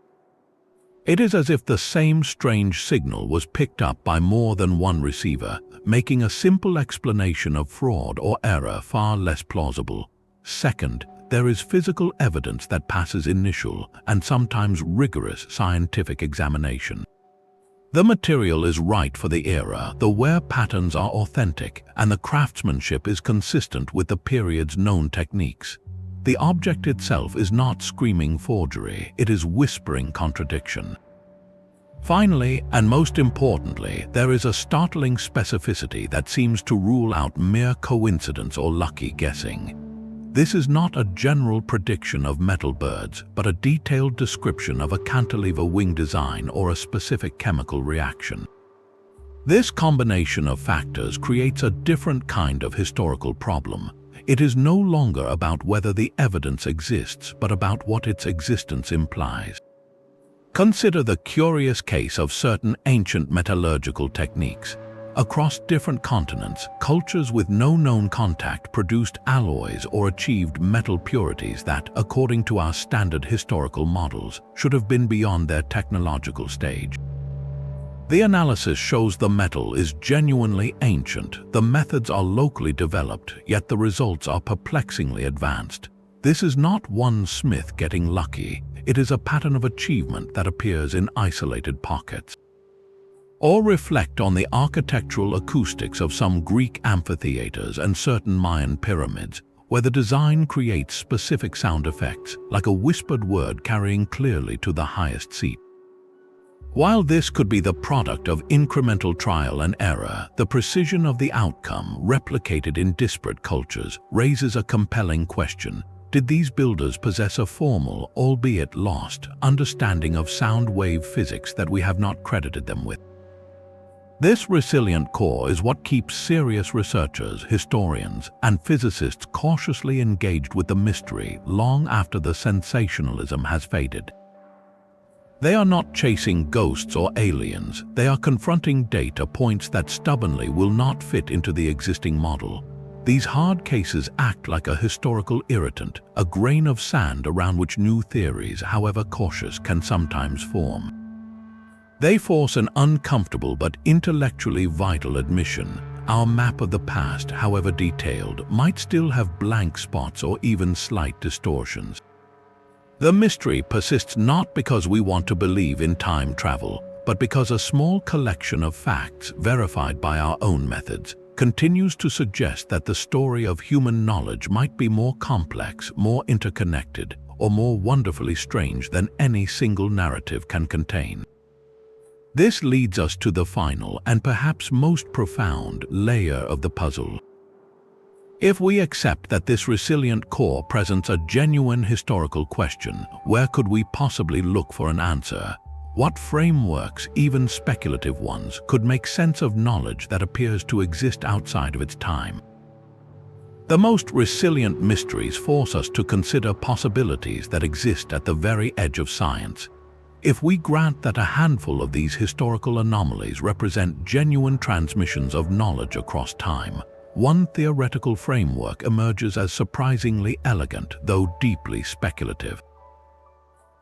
It is as if the same strange signal was picked up by more than one receiver, making a simple explanation of fraud or error far less plausible. Second, there is physical evidence that passes initial and sometimes rigorous scientific examination. The material is right for the era, the wear patterns are authentic, and the craftsmanship is consistent with the period's known techniques. The object itself is not screaming forgery, it is whispering contradiction. Finally, and most importantly, there is a startling specificity that seems to rule out mere coincidence or lucky guessing. This is not a general prediction of metal birds, but a detailed description of a cantilever wing design or a specific chemical reaction. This combination of factors creates a different kind of historical problem. It is no longer about whether the evidence exists, but about what its existence implies. Consider the curious case of certain ancient metallurgical techniques. Across different continents, cultures with no known contact produced alloys or achieved metal purities that, according to our standard historical models, should have been beyond their technological stage. The analysis shows the metal is genuinely ancient, the methods are locally developed, yet the results are perplexingly advanced. This is not one smith getting lucky, it is a pattern of achievement that appears in isolated pockets. Or reflect on the architectural acoustics of some Greek amphitheaters and certain Mayan pyramids, where the design creates specific sound effects, like a whispered word carrying clearly to the highest seat. While this could be the product of incremental trial and error, the precision of the outcome, replicated in disparate cultures, raises a compelling question. Did these builders possess a formal, albeit lost, understanding of sound wave physics that we have not credited them with? This resilient core is what keeps serious researchers, historians, and physicists cautiously engaged with the mystery long after the sensationalism has faded. They are not chasing ghosts or aliens, they are confronting data points that stubbornly will not fit into the existing model. These hard cases act like a historical irritant, a grain of sand around which new theories, however cautious, can sometimes form. They force an uncomfortable but intellectually vital admission. Our map of the past, however detailed, might still have blank spots or even slight distortions. The mystery persists not because we want to believe in time travel, but because a small collection of facts, verified by our own methods, continues to suggest that the story of human knowledge might be more complex, more interconnected, or more wonderfully strange than any single narrative can contain. This leads us to the final and perhaps most profound layer of the puzzle. If we accept that this resilient core presents a genuine historical question, where could we possibly look for an answer? What frameworks, even speculative ones, could make sense of knowledge that appears to exist outside of its time? The most resilient mysteries force us to consider possibilities that exist at the very edge of science. If we grant that a handful of these historical anomalies represent genuine transmissions of knowledge across time, one theoretical framework emerges as surprisingly elegant, though deeply speculative.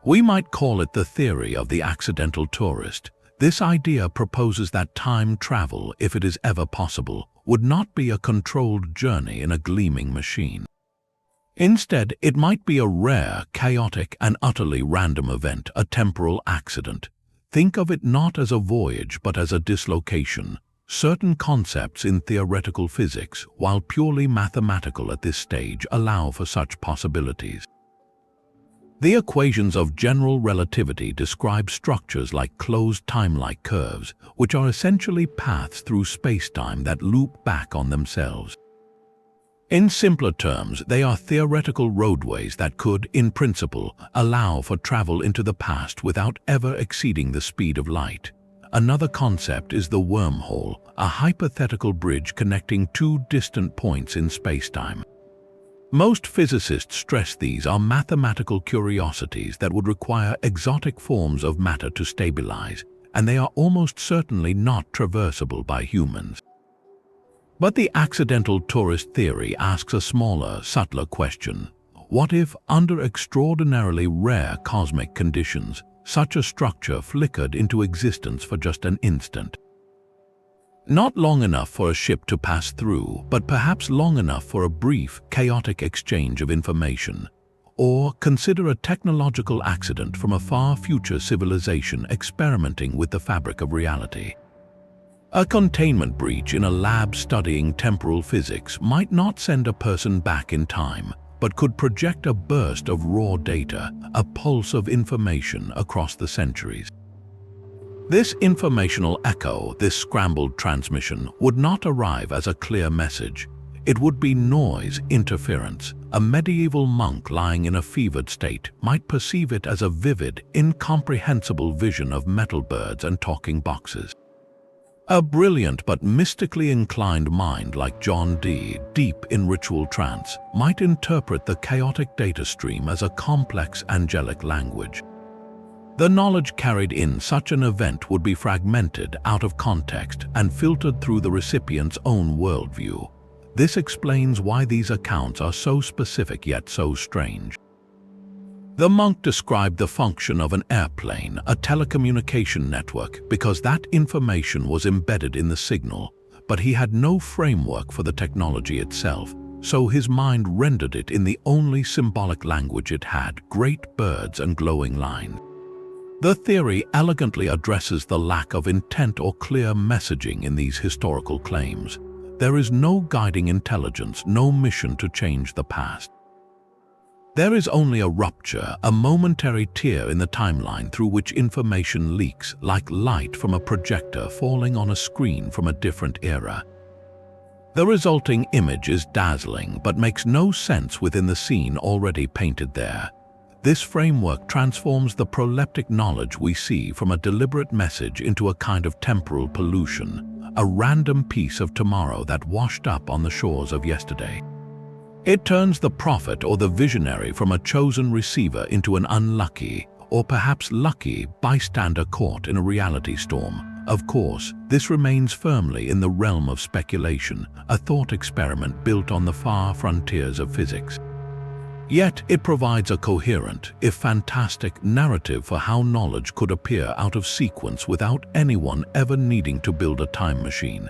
We might call it the theory of the accidental tourist. This idea proposes that time travel, if it is ever possible, would not be a controlled journey in a gleaming machine. Instead, it might be a rare, chaotic, and utterly random event, a temporal accident. Think of it not as a voyage, but as a dislocation. Certain concepts in theoretical physics, while purely mathematical at this stage, allow for such possibilities. The equations of general relativity describe structures like closed time-like curves, which are essentially paths through spacetime that loop back on themselves. In simpler terms, they are theoretical roadways that could, in principle, allow for travel into the past without ever exceeding the speed of light. Another concept is the wormhole, a hypothetical bridge connecting two distant points in spacetime. Most physicists stress these are mathematical curiosities that would require exotic forms of matter to stabilize, and they are almost certainly not traversable by humans. But the accidental tourist theory asks a smaller, subtler question. What if, under extraordinarily rare cosmic conditions, such a structure flickered into existence for just an instant? Not long enough for a ship to pass through, but perhaps long enough for a brief, chaotic exchange of information. Or consider a technological accident from a far future civilization experimenting with the fabric of reality. A containment breach in a lab studying temporal physics might not send a person back in time, but could project a burst of raw data, a pulse of information across the centuries. This informational echo, this scrambled transmission, would not arrive as a clear message. It would be noise, interference. A medieval monk lying in a fevered state might perceive it as a vivid, incomprehensible vision of metal birds and talking boxes. A brilliant but mystically inclined mind like John Dee, deep in ritual trance, might interpret the chaotic data stream as a complex angelic language. The knowledge carried in such an event would be fragmented out of context and filtered through the recipient's own worldview. This explains why these accounts are so specific yet so strange. The monk described the function of an airplane, a telecommunication network, because that information was embedded in the signal, but he had no framework for the technology itself, so his mind rendered it in the only symbolic language it had: great birds and glowing lines. The theory elegantly addresses the lack of intent or clear messaging in these historical claims. There is no guiding intelligence, no mission to change the past. There is only a rupture, a momentary tear in the timeline through which information leaks, like light from a projector falling on a screen from a different era. The resulting image is dazzling, but makes no sense within the scene already painted there. This framework transforms the proleptic knowledge we see from a deliberate message into a kind of temporal pollution, a random piece of tomorrow that washed up on the shores of yesterday. It turns the prophet or the visionary from a chosen receiver into an unlucky, or perhaps lucky, bystander caught in a reality storm. Of course, this remains firmly in the realm of speculation, a thought experiment built on the far frontiers of physics. Yet it provides a coherent, if fantastic, narrative for how knowledge could appear out of sequence without anyone ever needing to build a time machine.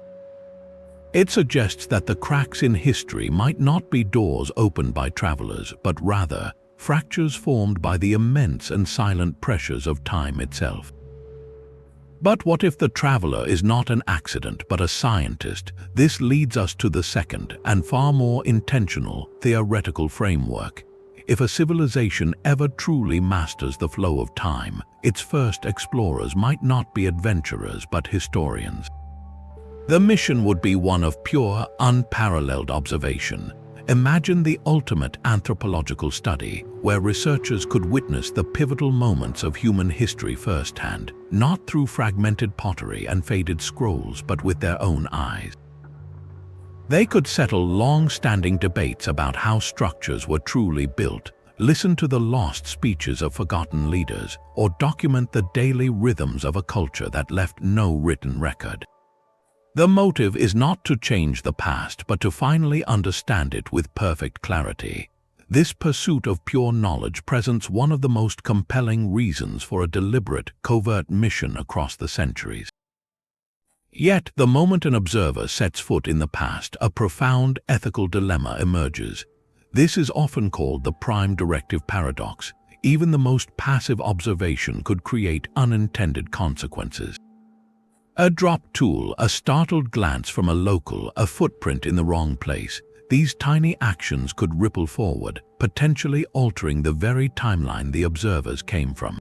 It suggests that the cracks in history might not be doors opened by travelers, but rather fractures formed by the immense and silent pressures of time itself. But what if the traveler is not an accident but a scientist? This leads us to the second and far more intentional theoretical framework. If a civilization ever truly masters the flow of time, its first explorers might not be adventurers but historians. The mission would be one of pure, unparalleled observation. Imagine the ultimate anthropological study, where researchers could witness the pivotal moments of human history firsthand, not through fragmented pottery and faded scrolls, but with their own eyes. They could settle long-standing debates about how structures were truly built, listen to the lost speeches of forgotten leaders, or document the daily rhythms of a culture that left no written record. The motive is not to change the past, but to finally understand it with perfect clarity. This pursuit of pure knowledge presents one of the most compelling reasons for a deliberate, covert mission across the centuries. Yet, the moment an observer sets foot in the past, a profound ethical dilemma emerges. This is often called the prime directive paradox. Even the most passive observation could create unintended consequences. A dropped tool, a startled glance from a local, a footprint in the wrong place. These tiny actions could ripple forward, potentially altering the very timeline the observers came from.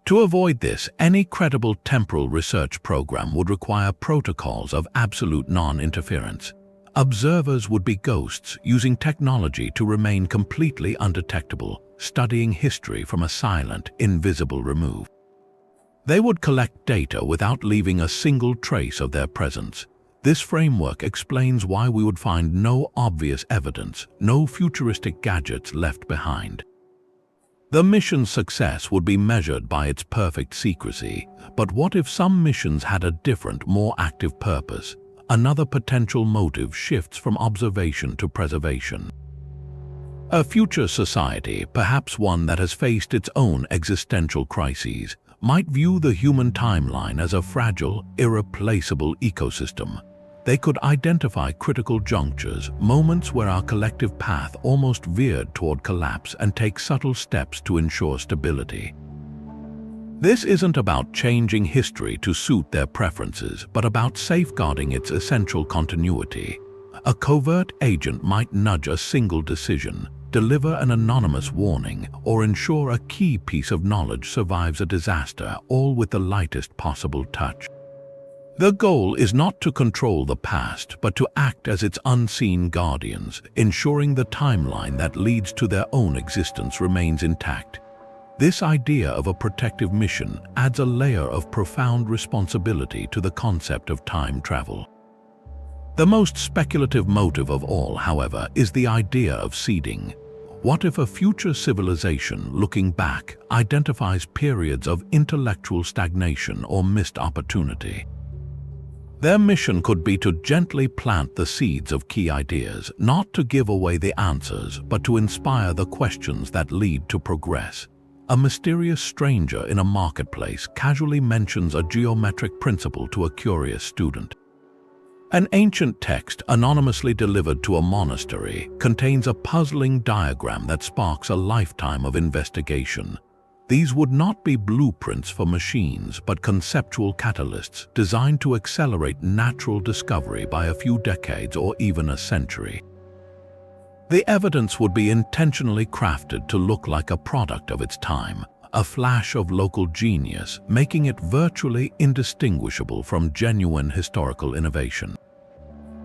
To avoid this, any credible temporal research program would require protocols of absolute non-interference. Observers would be ghosts, using technology to remain completely undetectable, studying history from a silent, invisible remove. They would collect data without leaving a single trace of their presence. This framework explains why we would find no obvious evidence, no futuristic gadgets left behind. The mission's success would be measured by its perfect secrecy, but what if some missions had a different, more active purpose? Another potential motive shifts from observation to preservation. A future society, perhaps one that has faced its own existential crises, might view the human timeline as a fragile, irreplaceable ecosystem. They could identify critical junctures, moments where our collective path almost veered toward collapse, and take subtle steps to ensure stability. This isn't about changing history to suit their preferences, but about safeguarding its essential continuity. A covert agent might nudge a single decision, deliver an anonymous warning, or ensure a key piece of knowledge survives a disaster, all with the lightest possible touch. The goal is not to control the past, but to act as its unseen guardians, ensuring the timeline that leads to their own existence remains intact. This idea of a protective mission adds a layer of profound responsibility to the concept of time travel. The most speculative motive of all, however, is the idea of seeding. What if a future civilization, looking back, identifies periods of intellectual stagnation or missed opportunity? Their mission could be to gently plant the seeds of key ideas, not to give away the answers, but to inspire the questions that lead to progress. A mysterious stranger in a marketplace casually mentions a geometric principle to a curious student. An ancient text anonymously delivered to a monastery contains a puzzling diagram that sparks a lifetime of investigation. These would not be blueprints for machines, but conceptual catalysts designed to accelerate natural discovery by a few decades or even a century. The evidence would be intentionally crafted to look like a product of its time, a flash of local genius, making it virtually indistinguishable from genuine historical innovation.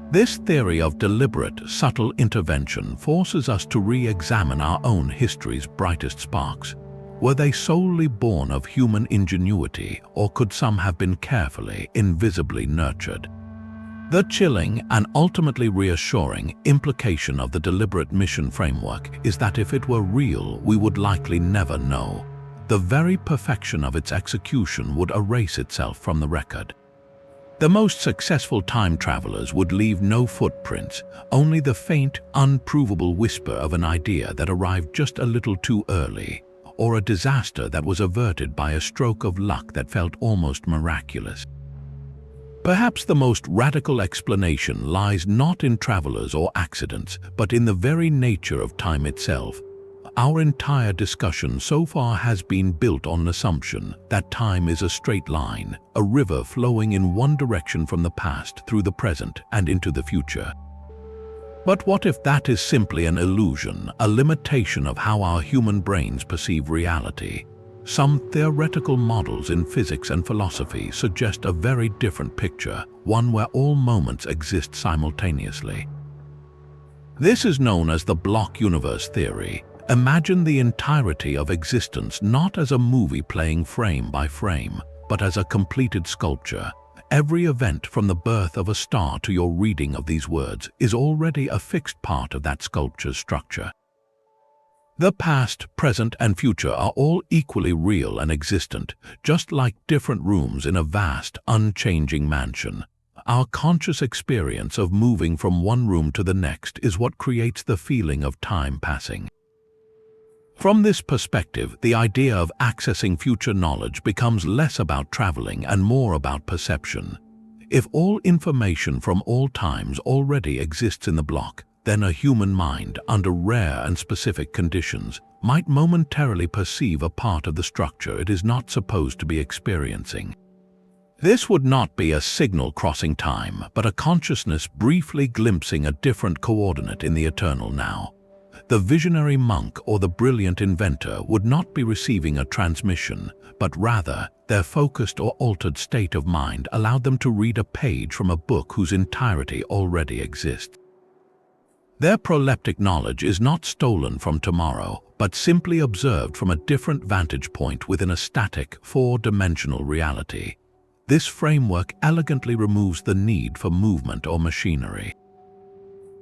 This theory of deliberate, subtle intervention forces us to re-examine our own history's brightest sparks. Were they solely born of human ingenuity, or could some have been carefully, invisibly nurtured? The chilling and ultimately reassuring implication of the deliberate mission framework is that if it were real, we would likely never know. The very perfection of its execution would erase itself from the record. The most successful time travelers would leave no footprints, only the faint, unprovable whisper of an idea that arrived just a little too early, or a disaster that was averted by a stroke of luck that felt almost miraculous. Perhaps the most radical explanation lies not in travelers or accidents, but in the very nature of time itself. Our entire discussion so far has been built on an assumption that time is a straight line, a river flowing in one direction from the past through the present and into the future. But what if that is simply an illusion, a limitation of how our human brains perceive reality? Some theoretical models in physics and philosophy suggest a very different picture, one where all moments exist simultaneously. This is known as the block universe theory. Imagine the entirety of existence not as a movie playing frame by frame, but as a completed sculpture. Every event from the birth of a star to your reading of these words is already a fixed part of that sculpture's structure. The past, present, and future are all equally real and existent, just like different rooms in a vast, unchanging mansion. Our conscious experience of moving from one room to the next is what creates the feeling of time passing. From this perspective, the idea of accessing future knowledge becomes less about traveling and more about perception. If all information from all times already exists in the block, then a human mind, under rare and specific conditions, might momentarily perceive a part of the structure it is not supposed to be experiencing. This would not be a signal crossing time, but a consciousness briefly glimpsing a different coordinate in the eternal now. The visionary monk or the brilliant inventor would not be receiving a transmission, but rather, their focused or altered state of mind allowed them to read a page from a book whose entirety already exists. Their proleptic knowledge is not stolen from tomorrow, but simply observed from a different vantage point within a static, four-dimensional reality. This framework elegantly removes the need for movement or machinery.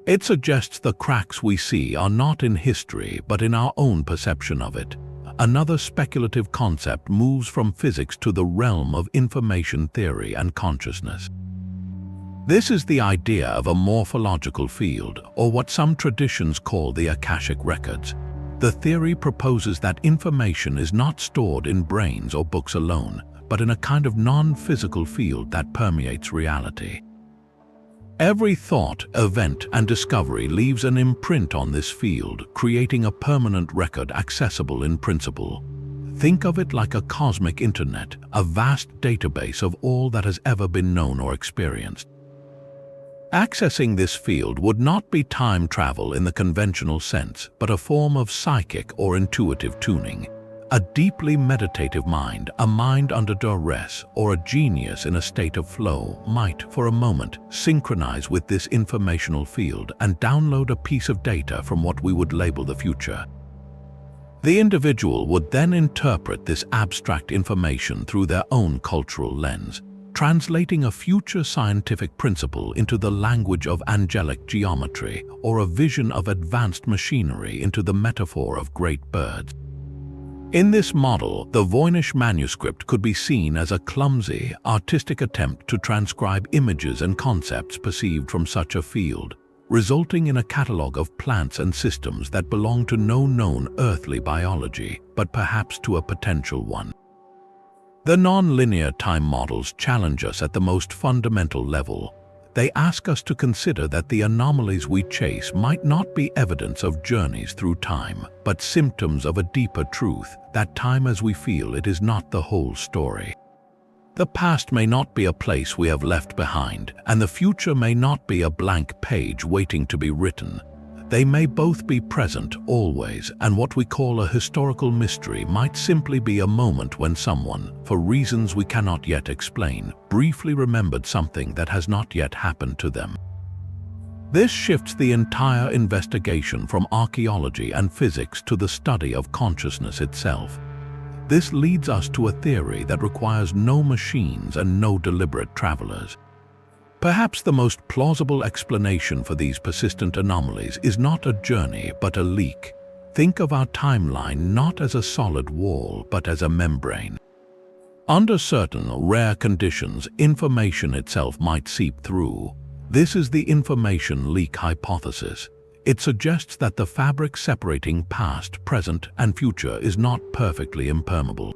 It suggests the cracks we see are not in history, but in our own perception of it. Another speculative concept moves from physics to the realm of information theory and consciousness. This is the idea of a morphological field, or what some traditions call the Akashic records. The theory proposes that information is not stored in brains or books alone, but in a kind of non-physical field that permeates reality. Every thought, event, and discovery leaves an imprint on this field, creating a permanent record accessible in principle. Think of it like a cosmic internet, a vast database of all that has ever been known or experienced. Accessing this field would not be time travel in the conventional sense, but a form of psychic or intuitive tuning. A deeply meditative mind, a mind under duress, or a genius in a state of flow might, for a moment, synchronize with this informational field and download a piece of data from what we would label the future. The individual would then interpret this abstract information through their own cultural lens, translating a future scientific principle into the language of angelic geometry or a vision of advanced machinery into the metaphor of great birds. In this model, the Voynich Manuscript could be seen as a clumsy, artistic attempt to transcribe images and concepts perceived from such a field, resulting in a catalogue of plants and systems that belong to no known earthly biology, but perhaps to a potential one. The non-linear time models challenge us at the most fundamental level. They ask us to consider that the anomalies we chase might not be evidence of journeys through time, but symptoms of a deeper truth, that time as we feel it is not the whole story. The past may not be a place we have left behind, and the future may not be a blank page waiting to be written. They may both be present always, and what we call a historical mystery might simply be a moment when someone, for reasons we cannot yet explain, briefly remembered something that has not yet happened to them. This shifts the entire investigation from archaeology and physics to the study of consciousness itself. This leads us to a theory that requires no machines and no deliberate travelers. Perhaps the most plausible explanation for these persistent anomalies is not a journey but a leak. Think of our timeline not as a solid wall but as a membrane. Under certain rare conditions, information itself might seep through. This is the information leak hypothesis. It suggests that the fabric separating past, present, and future is not perfectly impermeable.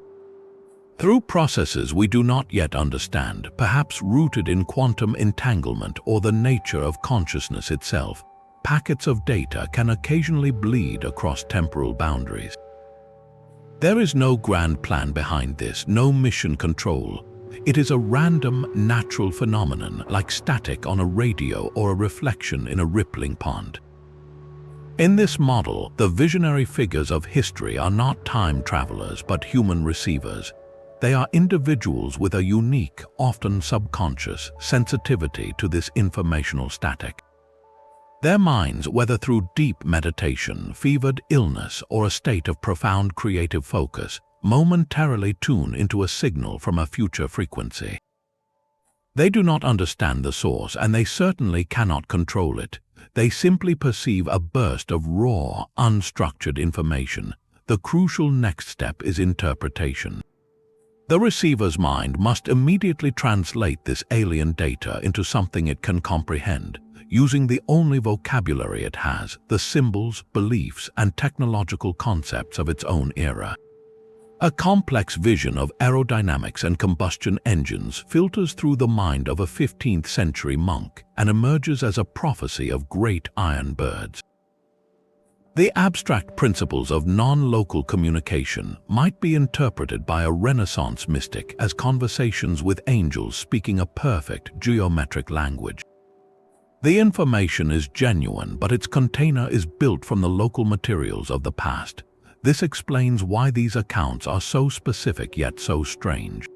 Through processes we do not yet understand, perhaps rooted in quantum entanglement or the nature of consciousness itself, packets of data can occasionally bleed across temporal boundaries. There is no grand plan behind this, no mission control. It is a random, natural phenomenon like static on a radio or a reflection in a rippling pond. In this model, the visionary figures of history are not time travelers but human receivers. They are individuals with a unique, often subconscious, sensitivity to this informational static. Their minds, whether through deep meditation, fevered illness, or a state of profound creative focus, momentarily tune into a signal from a future frequency. They do not understand the source, and they certainly cannot control it. They simply perceive a burst of raw, unstructured information. The crucial next step is interpretation. The receiver's mind must immediately translate this alien data into something it can comprehend, using the only vocabulary it has, the symbols, beliefs, and technological concepts of its own era. A complex vision of aerodynamics and combustion engines filters through the mind of a 15th century monk and emerges as a prophecy of great iron birds. The abstract principles of non-local communication might be interpreted by a Renaissance mystic as conversations with angels speaking a perfect geometric language. The information is genuine, but its container is built from the local materials of the past. This explains why these accounts are so specific yet so strange.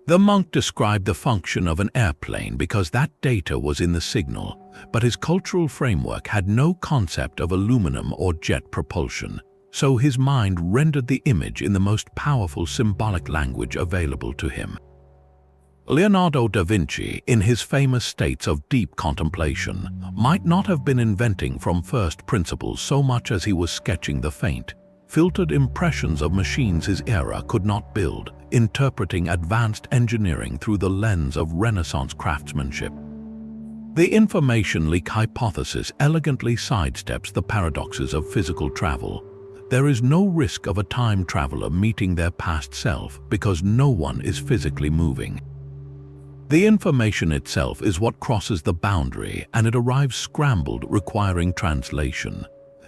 The monk described the function of an airplane because that data was in the signal, but his cultural framework had no concept of aluminum or jet propulsion, so his mind rendered the image in the most powerful symbolic language available to him. Leonardo da Vinci, in his famous states of deep contemplation, might not have been inventing from first principles so much as he was sketching the faint, filtered impressions of machines his era could not build, interpreting advanced engineering through the lens of Renaissance craftsmanship. The information leak hypothesis elegantly sidesteps the paradoxes of physical travel. There is no risk of a time traveler meeting their past self because no one is physically moving. The information itself is what crosses the boundary, and it arrives scrambled, requiring translation.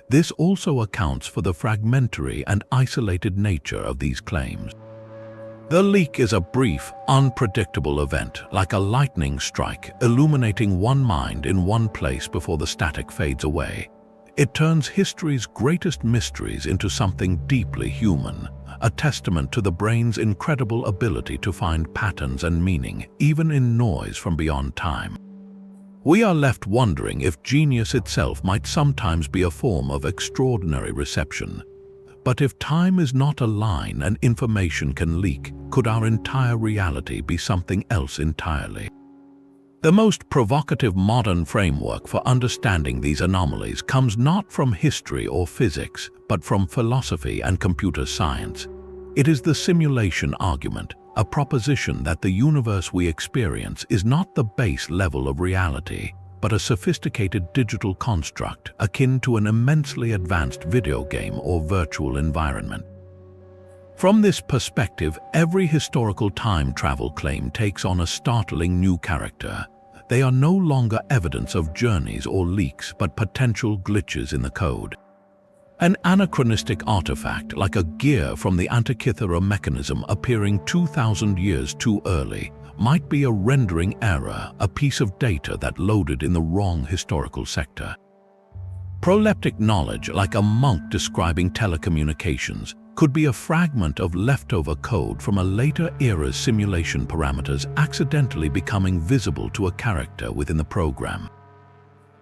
This also accounts for the fragmentary and isolated nature of these claims. The leak is a brief, unpredictable event, like a lightning strike, illuminating one mind in one place before the static fades away. It turns history's greatest mysteries into something deeply human, a testament to the brain's incredible ability to find patterns and meaning, even in noise from beyond time. We are left wondering if genius itself might sometimes be a form of extraordinary reception. But if time is not a line and information can leak, could our entire reality be something else entirely? The most provocative modern framework for understanding these anomalies comes not from history or physics, but from philosophy and computer science. It is the simulation argument, a proposition that the universe we experience is not the base level of reality, but a sophisticated digital construct akin to an immensely advanced video game or virtual environment. From this perspective, every historical time travel claim takes on a startling new character. They are no longer evidence of journeys or leaks, but potential glitches in the code. An anachronistic artifact, like a gear from the Antikythera Mechanism appearing 2,000 years too early, might be a rendering error, a piece of data that loaded in the wrong historical sector. Proleptic knowledge, like a monk describing telecommunications, could be a fragment of leftover code from a later era's simulation parameters accidentally becoming visible to a character within the program.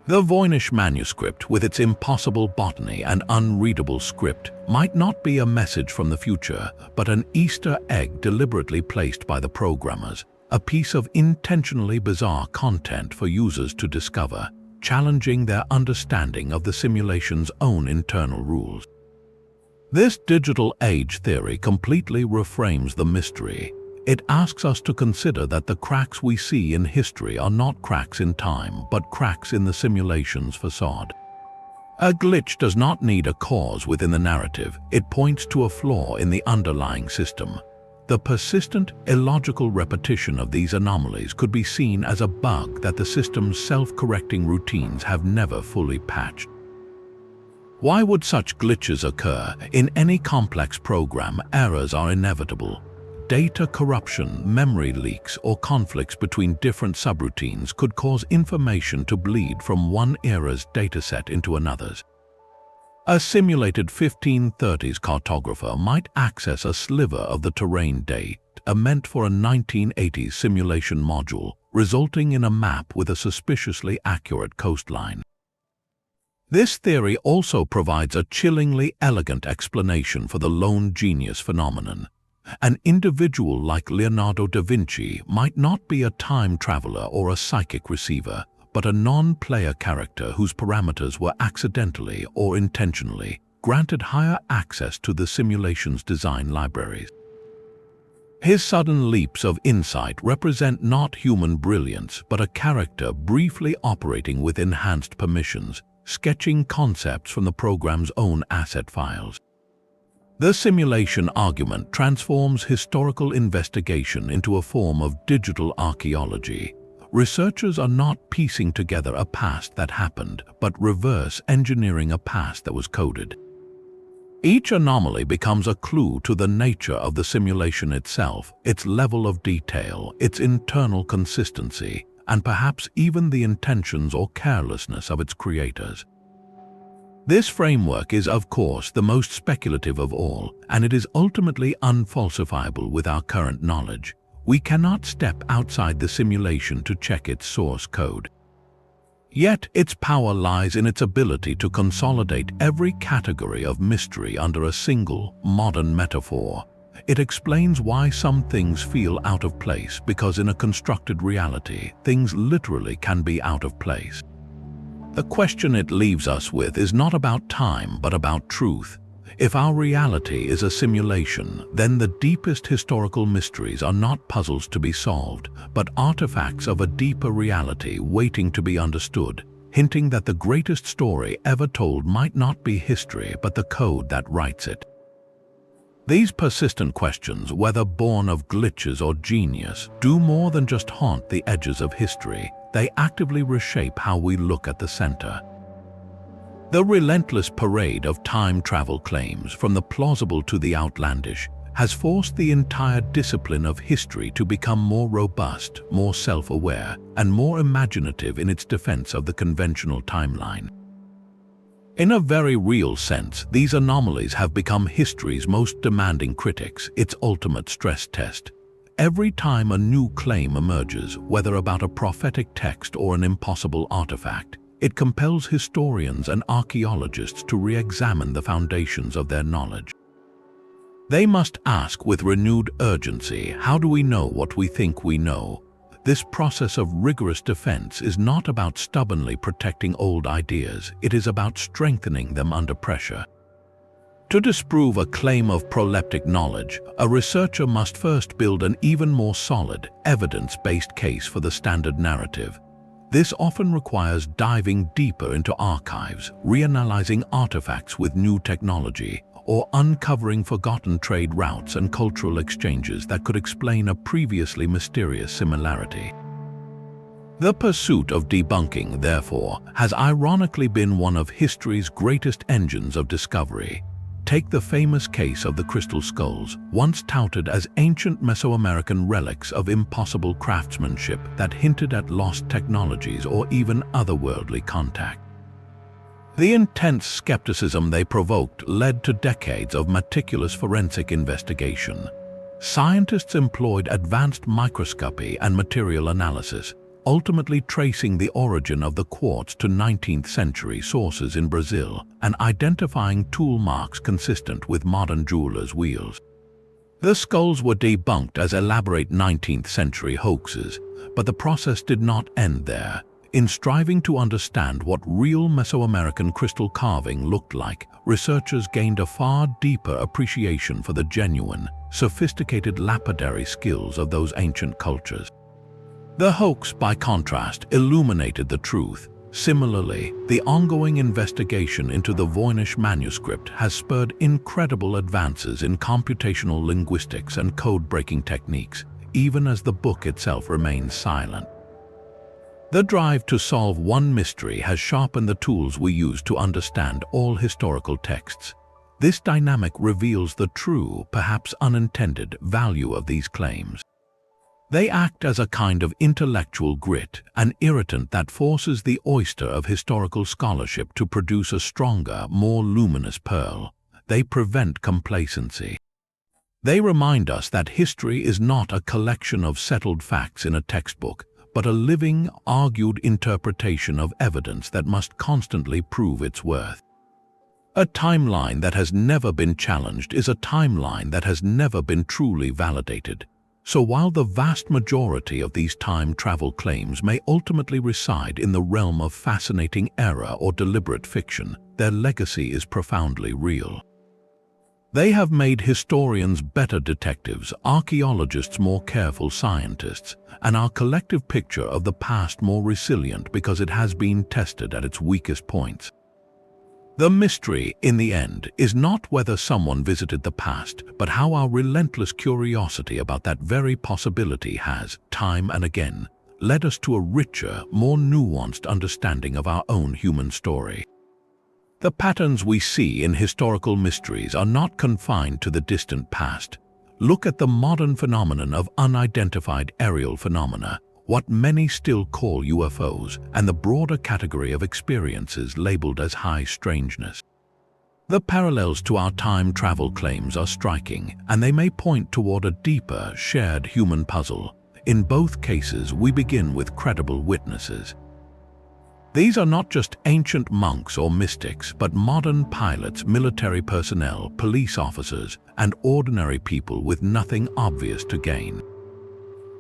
The Voynich Manuscript, with its impossible botany and unreadable script, might not be a message from the future, but an Easter egg deliberately placed by the programmers, a piece of intentionally bizarre content for users to discover, challenging their understanding of the simulation's own internal rules. This digital age theory completely reframes the mystery. It asks us to consider that the cracks we see in history are not cracks in time, but cracks in the simulation's facade. A glitch does not need a cause within the narrative. It points to a flaw in the underlying system. The persistent, illogical repetition of these anomalies could be seen as a bug that the system's self-correcting routines have never fully patched. Why would such glitches occur? In any complex program, errors are inevitable. Data corruption, memory leaks, or conflicts between different subroutines could cause information to bleed from one era's dataset into another's. A simulated 1530s cartographer might access a sliver of the terrain data meant for a 1980s simulation module, resulting in a map with a suspiciously accurate coastline. This theory also provides a chillingly elegant explanation for the lone genius phenomenon. An individual like Leonardo da Vinci might not be a time traveler or a psychic receiver, but a non-player character whose parameters were accidentally or intentionally granted higher access to the simulation's design libraries. His sudden leaps of insight represent not human brilliance, but a character briefly operating with enhanced permissions, sketching concepts from the program's own asset files. The simulation argument transforms historical investigation into a form of digital archaeology. Researchers are not piecing together a past that happened, but reverse engineering a past that was coded. Each anomaly becomes a clue to the nature of the simulation itself, its level of detail, its internal consistency, and perhaps even the intentions or carelessness of its creators. This framework is, of course, the most speculative of all, and it is ultimately unfalsifiable with our current knowledge. We cannot step outside the simulation to check its source code. Yet, its power lies in its ability to consolidate every category of mystery under a single, modern metaphor. It explains why some things feel out of place, because in a constructed reality, things literally can be out of place. The question it leaves us with is not about time, but about truth. If our reality is a simulation, then the deepest historical mysteries are not puzzles to be solved, but artifacts of a deeper reality waiting to be understood, hinting that the greatest story ever told might not be history, but the code that writes it. These persistent questions, whether born of glitches or genius, do more than just haunt the edges of history. They actively reshape how we look at the center. The relentless parade of time travel claims, from the plausible to the outlandish, has forced the entire discipline of history to become more robust, more self-aware, and more imaginative in its defense of the conventional timeline. In a very real sense, these anomalies have become history's most demanding critics, its ultimate stress test. Every time a new claim emerges, whether about a prophetic text or an impossible artifact, it compels historians and archaeologists to re-examine the foundations of their knowledge. They must ask with renewed urgency, how do we know what we think we know? This process of rigorous defense is not about stubbornly protecting old ideas, it is about strengthening them under pressure. To disprove a claim of proleptic knowledge, a researcher must first build an even more solid, evidence-based case for the standard narrative. This often requires diving deeper into archives, reanalyzing artifacts with new technology, or uncovering forgotten trade routes and cultural exchanges that could explain a previously mysterious similarity. The pursuit of debunking, therefore, has ironically been one of history's greatest engines of discovery. Take the famous case of the crystal skulls, once touted as ancient Mesoamerican relics of impossible craftsmanship that hinted at lost technologies or even otherworldly contact. The intense skepticism they provoked led to decades of meticulous forensic investigation. Scientists employed advanced microscopy and material analysis, ultimately tracing the origin of the quartz to 19th century sources in Brazil and identifying tool marks consistent with modern jewelers' wheels. The skulls were debunked as elaborate 19th century hoaxes, but the process did not end there. In striving to understand what real Mesoamerican crystal carving looked like, researchers gained a far deeper appreciation for the genuine, sophisticated lapidary skills of those ancient cultures. The hoax, by contrast, illuminated the truth. Similarly, the ongoing investigation into the Voynich Manuscript has spurred incredible advances in computational linguistics and code-breaking techniques, even as the book itself remains silent. The drive to solve one mystery has sharpened the tools we use to understand all historical texts. This dynamic reveals the true, perhaps unintended, value of these claims. They act as a kind of intellectual grit, an irritant that forces the oyster of historical scholarship to produce a stronger, more luminous pearl. They prevent complacency. They remind us that history is not a collection of settled facts in a textbook, but a living, argued interpretation of evidence that must constantly prove its worth. A timeline that has never been challenged is a timeline that has never been truly validated. So while the vast majority of these time travel claims may ultimately reside in the realm of fascinating error or deliberate fiction, their legacy is profoundly real. They have made historians better detectives, archaeologists more careful scientists, and our collective picture of the past more resilient because it has been tested at its weakest points. The mystery, in the end, is not whether someone visited the past, but how our relentless curiosity about that very possibility has, time and again, led us to a richer, more nuanced understanding of our own human story. The patterns we see in historical mysteries are not confined to the distant past. Look at the modern phenomenon of unidentified aerial phenomena, what many still call UFOs, and the broader category of experiences labeled as high strangeness. The parallels to our time travel claims are striking, and they may point toward a deeper, shared human puzzle. In both cases, we begin with credible witnesses. These are not just ancient monks or mystics, but modern pilots, military personnel, police officers, and ordinary people with nothing obvious to gain.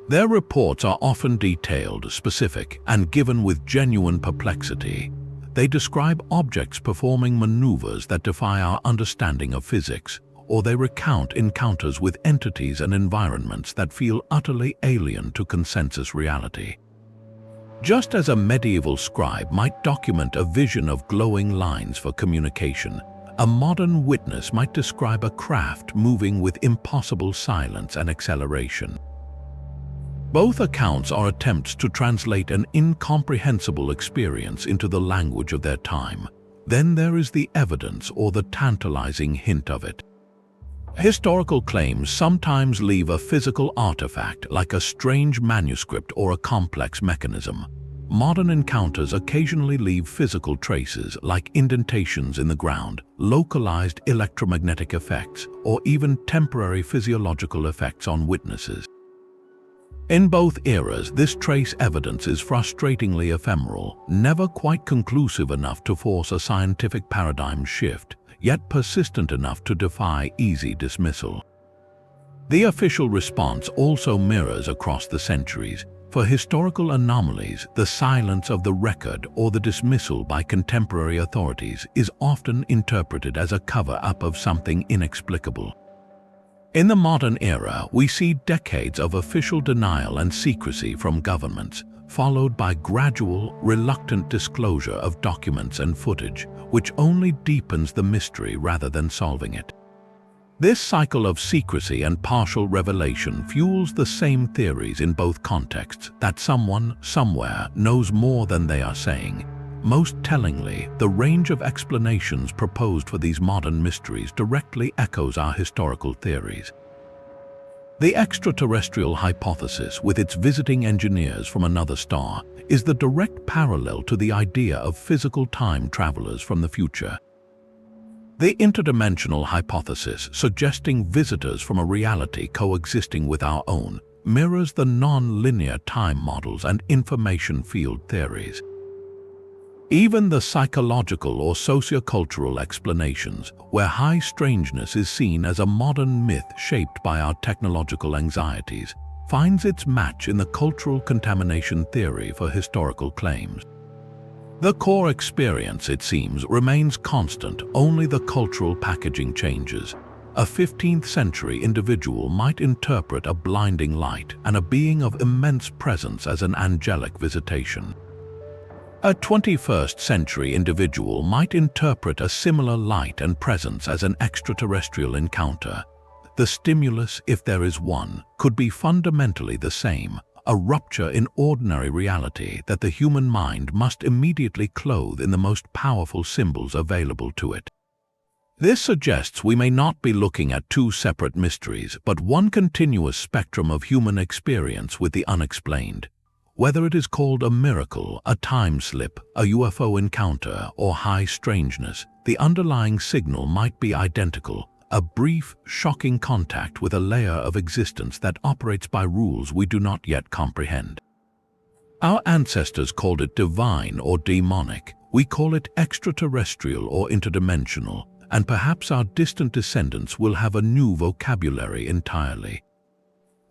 Their reports are often detailed, specific, and given with genuine perplexity. They describe objects performing maneuvers that defy our understanding of physics, or they recount encounters with entities and environments that feel utterly alien to consensus reality. Just as a medieval scribe might document a vision of glowing lines for communication, a modern witness might describe a craft moving with impossible silence and acceleration. Both accounts are attempts to translate an incomprehensible experience into the language of their time. Then there is the evidence or the tantalizing hint of it. Historical claims sometimes leave a physical artifact like a strange manuscript or a complex mechanism. Modern encounters occasionally leave physical traces like indentations in the ground, localized electromagnetic effects, or even temporary physiological effects on witnesses. In both eras, this trace evidence is frustratingly ephemeral, never quite conclusive enough to force a scientific paradigm shift. yet persistent enough to defy easy dismissal. The official response also mirrors across the centuries. For historical anomalies, the silence of the record or the dismissal by contemporary authorities is often interpreted as a cover-up of something inexplicable. In the modern era, we see decades of official denial and secrecy from governments, followed by gradual, reluctant disclosure of documents and footage, which only deepens the mystery rather than solving it. This cycle of secrecy and partial revelation fuels the same theories in both contexts, that someone, somewhere, knows more than they are saying. Most tellingly, the range of explanations proposed for these modern mysteries directly echoes our historical theories. The extraterrestrial hypothesis, with its visiting engineers from another star, is the direct parallel to the idea of physical time travelers from the future. The interdimensional hypothesis, suggesting visitors from a reality coexisting with our own, mirrors the non-linear time models and information field theories. Even the psychological or sociocultural explanations, where high strangeness is seen as a modern myth shaped by our technological anxieties, finds its match in the cultural contamination theory for historical claims. The core experience, it seems, remains constant, only the cultural packaging changes. A 15th century individual might interpret a blinding light and a being of immense presence as an angelic visitation. A 21st century individual might interpret a similar light and presence as an extraterrestrial encounter. The stimulus, if there is one, could be fundamentally the same, a rupture in ordinary reality that the human mind must immediately clothe in the most powerful symbols available to it. This suggests we may not be looking at two separate mysteries, but one continuous spectrum of human experience with the unexplained. Whether it is called a miracle, a time slip, a UFO encounter, or high strangeness, the underlying signal might be identical. A brief, shocking contact with a layer of existence that operates by rules we do not yet comprehend. Our ancestors called it divine or demonic. We call it extraterrestrial or interdimensional, and perhaps our distant descendants will have a new vocabulary entirely.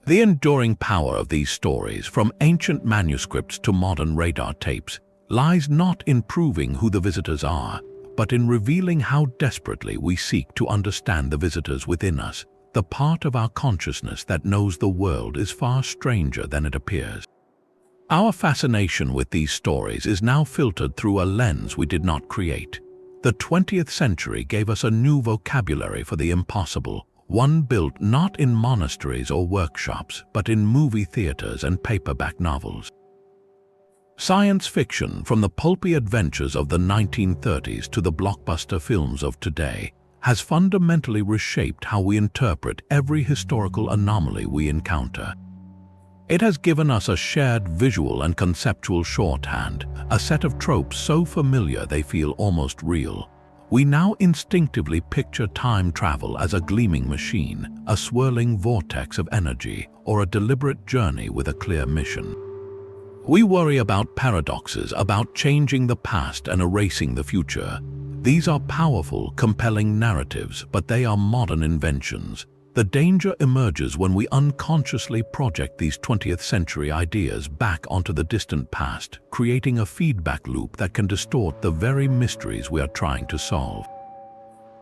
The enduring power of these stories, from ancient manuscripts to modern radar tapes, lies not in proving who the visitors are, but in revealing how desperately we seek to understand the visitors within us, the part of our consciousness that knows the world is far stranger than it appears. Our fascination with these stories is now filtered through a lens we did not create. The 20th century gave us a new vocabulary for the impossible, one built not in monasteries or workshops, but in movie theaters and paperback novels. Science fiction, from the pulpy adventures of the 1930s to the blockbuster films of today, has fundamentally reshaped how we interpret every historical anomaly we encounter. It has given us a shared visual and conceptual shorthand, a set of tropes so familiar they feel almost real. We now instinctively picture time travel as a gleaming machine, a swirling vortex of energy, or a deliberate journey with a clear mission. We worry about paradoxes, about changing the past and erasing the future. These are powerful, compelling narratives, but they are modern inventions. The danger emerges when we unconsciously project these 20th century ideas back onto the distant past, creating a feedback loop that can distort the very mysteries we are trying to solve.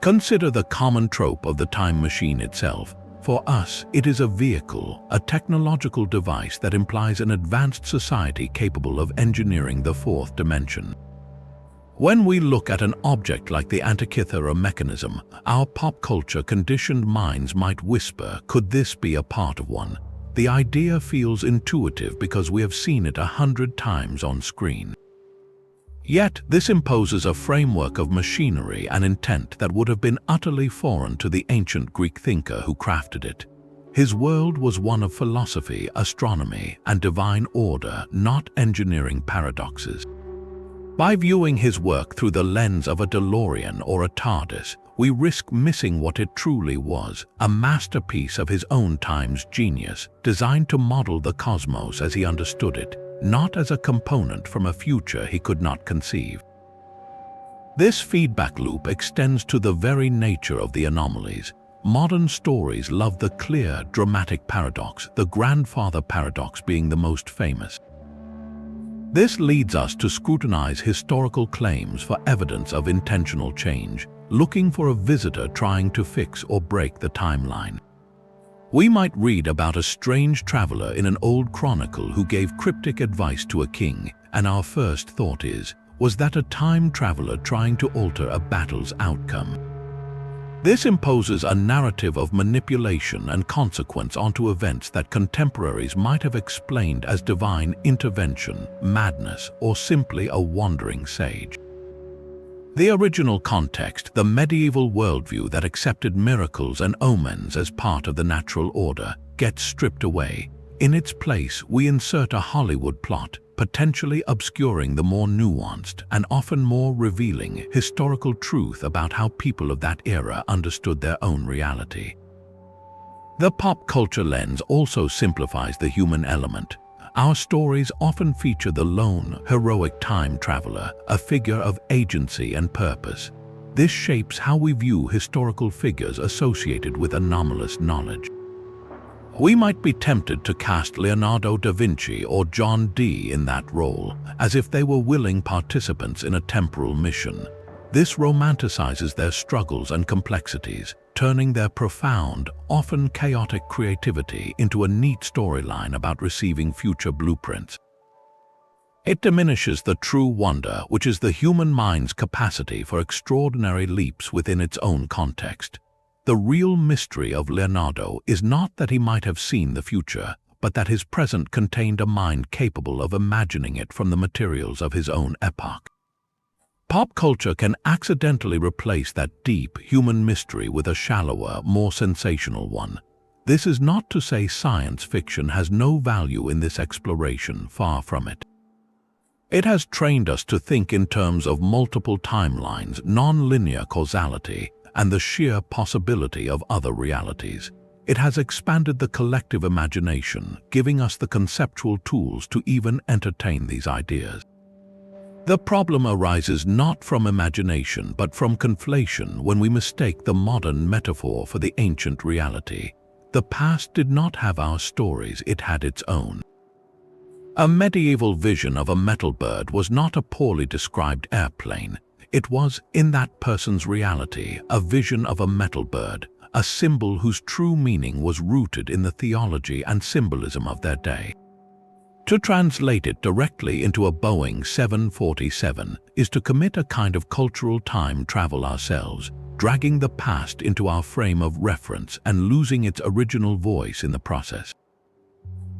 Consider the common trope of the time machine itself. For us, it is a vehicle, a technological device that implies an advanced society capable of engineering the fourth dimension. When we look at an object like the Antikythera Mechanism, our pop culture conditioned minds might whisper, could this be a part of one? The idea feels intuitive because we have seen it 100 times on screen. Yet, this imposes a framework of machinery and intent that would have been utterly foreign to the ancient Greek thinker who crafted it. His world was one of philosophy, astronomy, and divine order, not engineering paradoxes. By viewing his work through the lens of a DeLorean or a TARDIS, we risk missing what it truly was, a masterpiece of his own time's genius, designed to model the cosmos as he understood it, not as a component from a future he could not conceive. This feedback loop extends to the very nature of the anomalies. Modern stories love the clear, dramatic paradox, the grandfather paradox being the most famous. This leads us to scrutinize historical claims for evidence of intentional change, looking for a visitor trying to fix or break the timeline. We might read about a strange traveler in an old chronicle who gave cryptic advice to a king, and our first thought is, was that a time traveler trying to alter a battle's outcome? This imposes a narrative of manipulation and consequence onto events that contemporaries might have explained as divine intervention, madness, or simply a wandering sage. The original context, the medieval worldview that accepted miracles and omens as part of the natural order, gets stripped away. In its place, we insert a Hollywood plot, potentially obscuring the more nuanced and often more revealing historical truth about how people of that era understood their own reality. The pop culture lens also simplifies the human element. Our stories often feature the lone, heroic time traveler, a figure of agency and purpose. This shapes how we view historical figures associated with anomalous knowledge. We might be tempted to cast Leonardo da Vinci or John Dee in that role, as if they were willing participants in a temporal mission. This romanticizes their struggles and complexities, turning their profound, often chaotic creativity into a neat storyline about receiving future blueprints. It diminishes the true wonder, which is the human mind's capacity for extraordinary leaps within its own context. The real mystery of Leonardo is not that he might have seen the future, but that his present contained a mind capable of imagining it from the materials of his own epoch. Pop culture can accidentally replace that deep human mystery with a shallower, more sensational one. This is not to say science fiction has no value in this exploration, far from it. It has trained us to think in terms of multiple timelines, non-linear causality, and the sheer possibility of other realities. It has expanded the collective imagination, giving us the conceptual tools to even entertain these ideas. The problem arises not from imagination, but from conflation when we mistake the modern metaphor for the ancient reality. The past did not have our stories, it had its own. A medieval vision of a metal bird was not a poorly described airplane. It was, in that person's reality, a vision of a metal bird, a symbol whose true meaning was rooted in the theology and symbolism of their day. To translate it directly into a Boeing 747 is to commit a kind of cultural time travel ourselves, dragging the past into our frame of reference and losing its original voice in the process.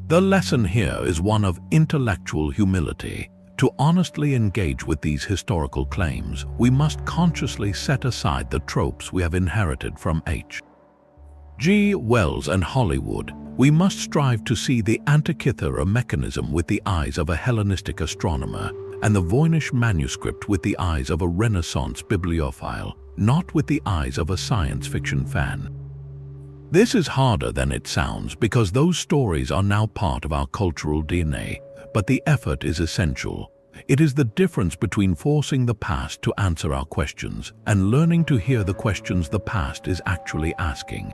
The lesson here is one of intellectual humility. To honestly engage with these historical claims, we must consciously set aside the tropes we have inherited from H.G. Wells and Hollywood. We must strive to see the Antikythera Mechanism with the eyes of a Hellenistic astronomer and the Voynich Manuscript with the eyes of a Renaissance bibliophile, not with the eyes of a science fiction fan. This is harder than it sounds because those stories are now part of our cultural DNA. But the effort is essential. It is the difference between forcing the past to answer our questions and learning to hear the questions the past is actually asking.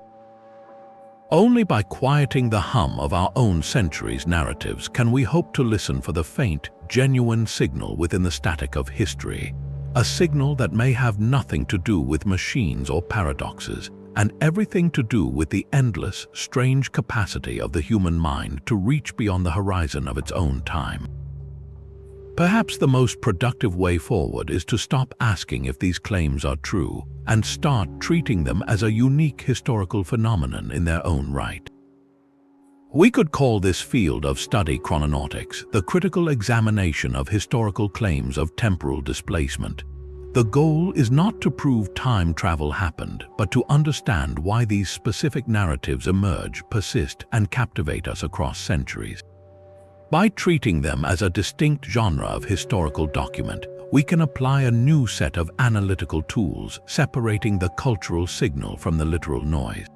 Only by quieting the hum of our own centuries' narratives can we hope to listen for the faint, genuine signal within the static of history, a signal that may have nothing to do with machines or paradoxes, and everything to do with the endless, strange capacity of the human mind to reach beyond the horizon of its own time. Perhaps the most productive way forward is to stop asking if these claims are true and start treating them as a unique historical phenomenon in their own right. We could call this field of study chrononautics, the critical examination of historical claims of temporal displacement. The goal is not to prove time travel happened, but to understand why these specific narratives emerge, persist, and captivate us across centuries. By treating them as a distinct genre of historical document, we can apply a new set of analytical tools, separating the cultural signal from the literal noise.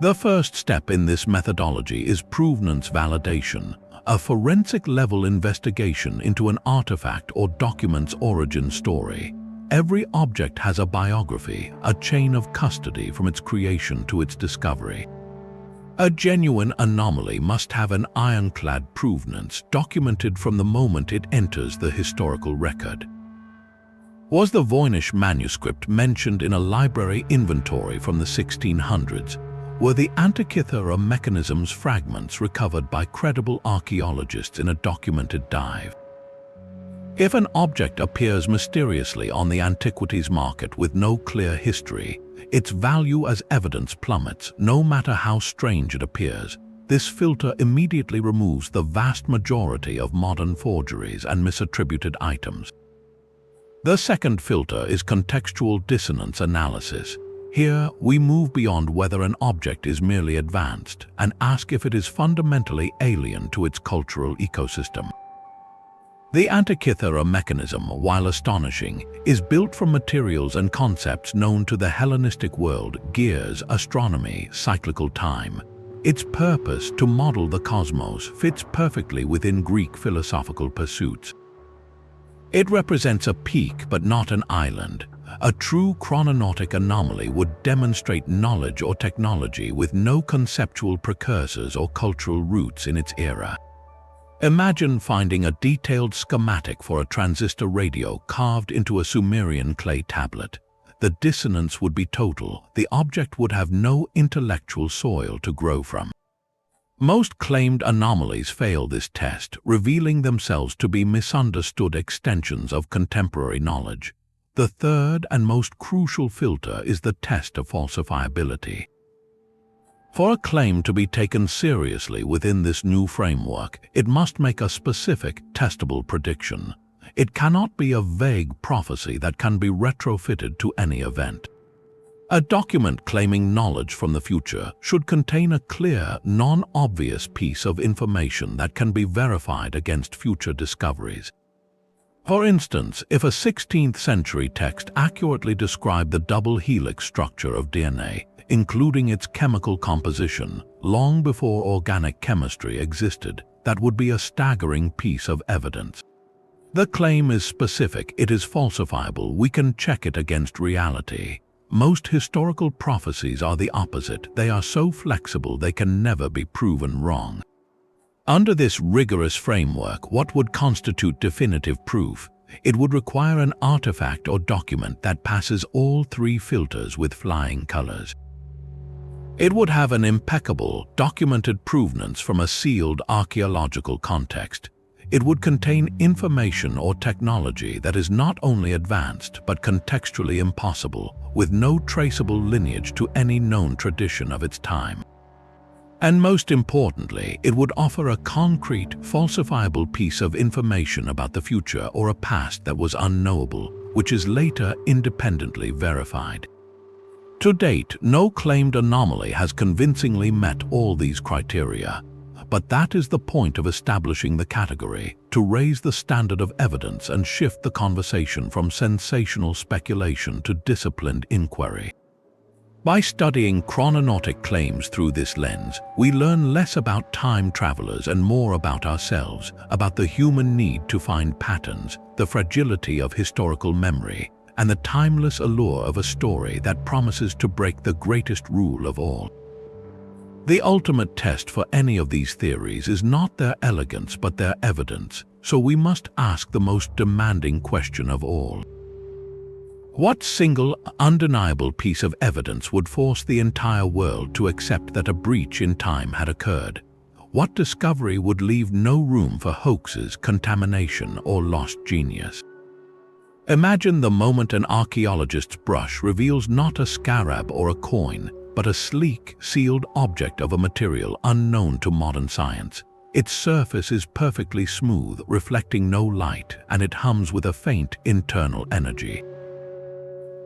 The first step in this methodology is provenance validation, a forensic-level investigation into an artifact or document's origin story. Every object has a biography, a chain of custody from its creation to its discovery. A genuine anomaly must have an ironclad provenance documented from the moment it enters the historical record. Was the Voynich Manuscript mentioned in a library inventory from the 1600s? Were the Antikythera Mechanism's fragments recovered by credible archaeologists in a documented dive? If an object appears mysteriously on the antiquities market with no clear history, its value as evidence plummets, no matter how strange it appears. This filter immediately removes the vast majority of modern forgeries and misattributed items. The second filter is contextual dissonance analysis. Here, we move beyond whether an object is merely advanced and ask if it is fundamentally alien to its cultural ecosystem. The Antikythera Mechanism, while astonishing, is built from materials and concepts known to the Hellenistic world: gears, astronomy, cyclical time. Its purpose, to model the cosmos, fits perfectly within Greek philosophical pursuits. It represents a peak but not an island. A true chrononautic anomaly would demonstrate knowledge or technology with no conceptual precursors or cultural roots in its era. Imagine finding a detailed schematic for a transistor radio carved into a Sumerian clay tablet. The dissonance would be total. The object would have no intellectual soil to grow from. Most claimed anomalies fail this test, revealing themselves to be misunderstood extensions of contemporary knowledge. The third and most crucial filter is the test of falsifiability. For a claim to be taken seriously within this new framework, it must make a specific, testable prediction. It cannot be a vague prophecy that can be retrofitted to any event. A document claiming knowledge from the future should contain a clear, non-obvious piece of information that can be verified against future discoveries. For instance, if a 16th century text accurately described the double helix structure of DNA, including its chemical composition, long before organic chemistry existed, that would be a staggering piece of evidence. The claim is specific, it is falsifiable, we can check it against reality. Most historical prophecies are the opposite. They are so flexible they can never be proven wrong. Under this rigorous framework, what would constitute definitive proof? It would require an artifact or document that passes all three filters with flying colors. It would have an impeccable, documented provenance from a sealed archaeological context. It would contain information or technology that is not only advanced but contextually impossible, with no traceable lineage to any known tradition of its time. And most importantly, it would offer a concrete, falsifiable piece of information about the future or a past that was unknowable, which is later independently verified. To date, no claimed anomaly has convincingly met all these criteria. But that is the point of establishing the category, to raise the standard of evidence and shift the conversation from sensational speculation to disciplined inquiry. By studying chrononautic claims through this lens, we learn less about time travelers and more about ourselves, about the human need to find patterns, the fragility of historical memory, and the timeless allure of a story that promises to break the greatest rule of all. The ultimate test for any of these theories is not their elegance but their evidence, so we must ask the most demanding question of all. What single, undeniable piece of evidence would force the entire world to accept that a breach in time had occurred? What discovery would leave no room for hoaxes, contamination, or lost genius? Imagine the moment an archaeologist's brush reveals not a scarab or a coin, but a sleek, sealed object of a material unknown to modern science. Its surface is perfectly smooth, reflecting no light, and it hums with a faint internal energy.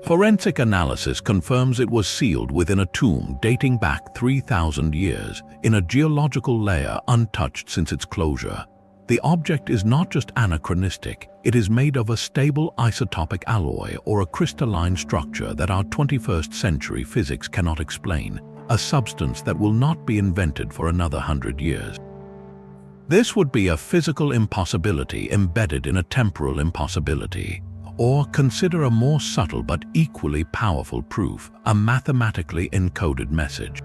Forensic analysis confirms it was sealed within a tomb dating back 3,000 years, in a geological layer untouched since its closure. The object is not just anachronistic, it is made of a stable isotopic alloy or a crystalline structure that our 21st century physics cannot explain, a substance that will not be invented for another 100 years. This would be a physical impossibility embedded in a temporal impossibility. Or consider a more subtle but equally powerful proof, a mathematically encoded message.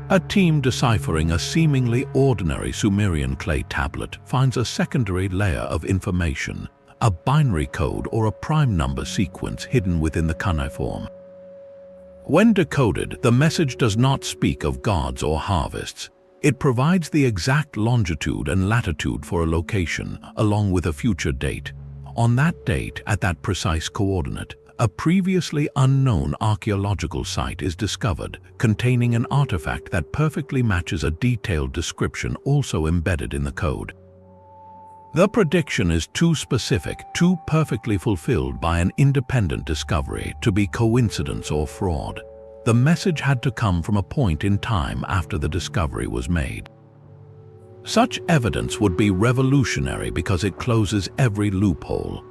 A team deciphering a seemingly ordinary Sumerian clay tablet finds a secondary layer of information, a binary code or a prime number sequence hidden within the cuneiform. When decoded, the message does not speak of gods or harvests. It provides the exact longitude and latitude for a location, along with a future date. On that date, at that precise coordinate, a previously unknown archaeological site is discovered, containing an artifact that perfectly matches a detailed description also embedded in the code. The prediction is too specific, too perfectly fulfilled by an independent discovery to be coincidence or fraud. The message had to come from a point in time after the discovery was made. Such evidence would be revolutionary because it closes every loophole.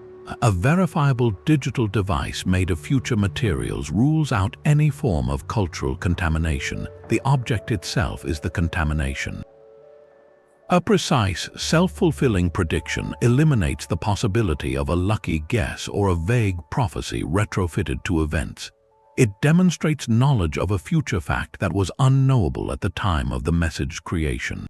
A verifiable digital device made of future materials rules out any form of cultural contamination. The object itself is the contamination. A precise, self-fulfilling prediction eliminates the possibility of a lucky guess or a vague prophecy retrofitted to events. It demonstrates knowledge of a future fact that was unknowable at the time of the message's creation.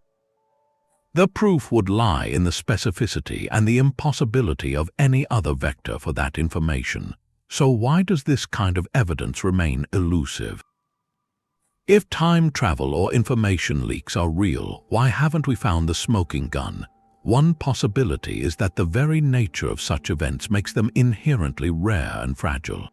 The proof would lie in the specificity and the impossibility of any other vector for that information. So why does this kind of evidence remain elusive? If time travel or information leaks are real, why haven't we found the smoking gun? One possibility is that the very nature of such events makes them inherently rare and fragile.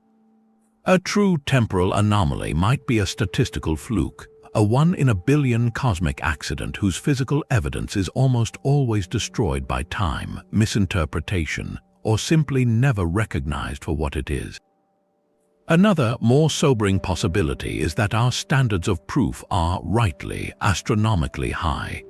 A true temporal anomaly might be a statistical fluke, a 1 in a billion cosmic accident whose physical evidence is almost always destroyed by time, misinterpretation, or simply never recognized for what it is. Another, more sobering possibility is that our standards of proof are, rightly, astronomically high.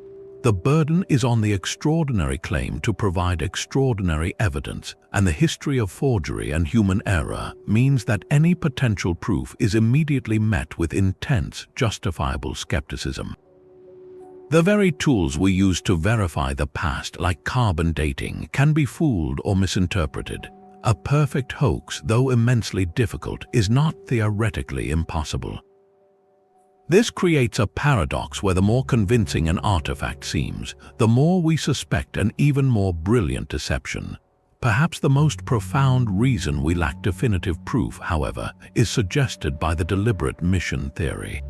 The burden is on the extraordinary claim to provide extraordinary evidence, and the history of forgery and human error means that any potential proof is immediately met with intense, justifiable skepticism. The very tools we use to verify the past, like carbon dating, can be fooled or misinterpreted. A perfect hoax, though immensely difficult, is not theoretically impossible. This creates a paradox where the more convincing an artifact seems, the more we suspect an even more brilliant deception. Perhaps the most profound reason we lack definitive proof, however, is suggested by the deliberate mission theory.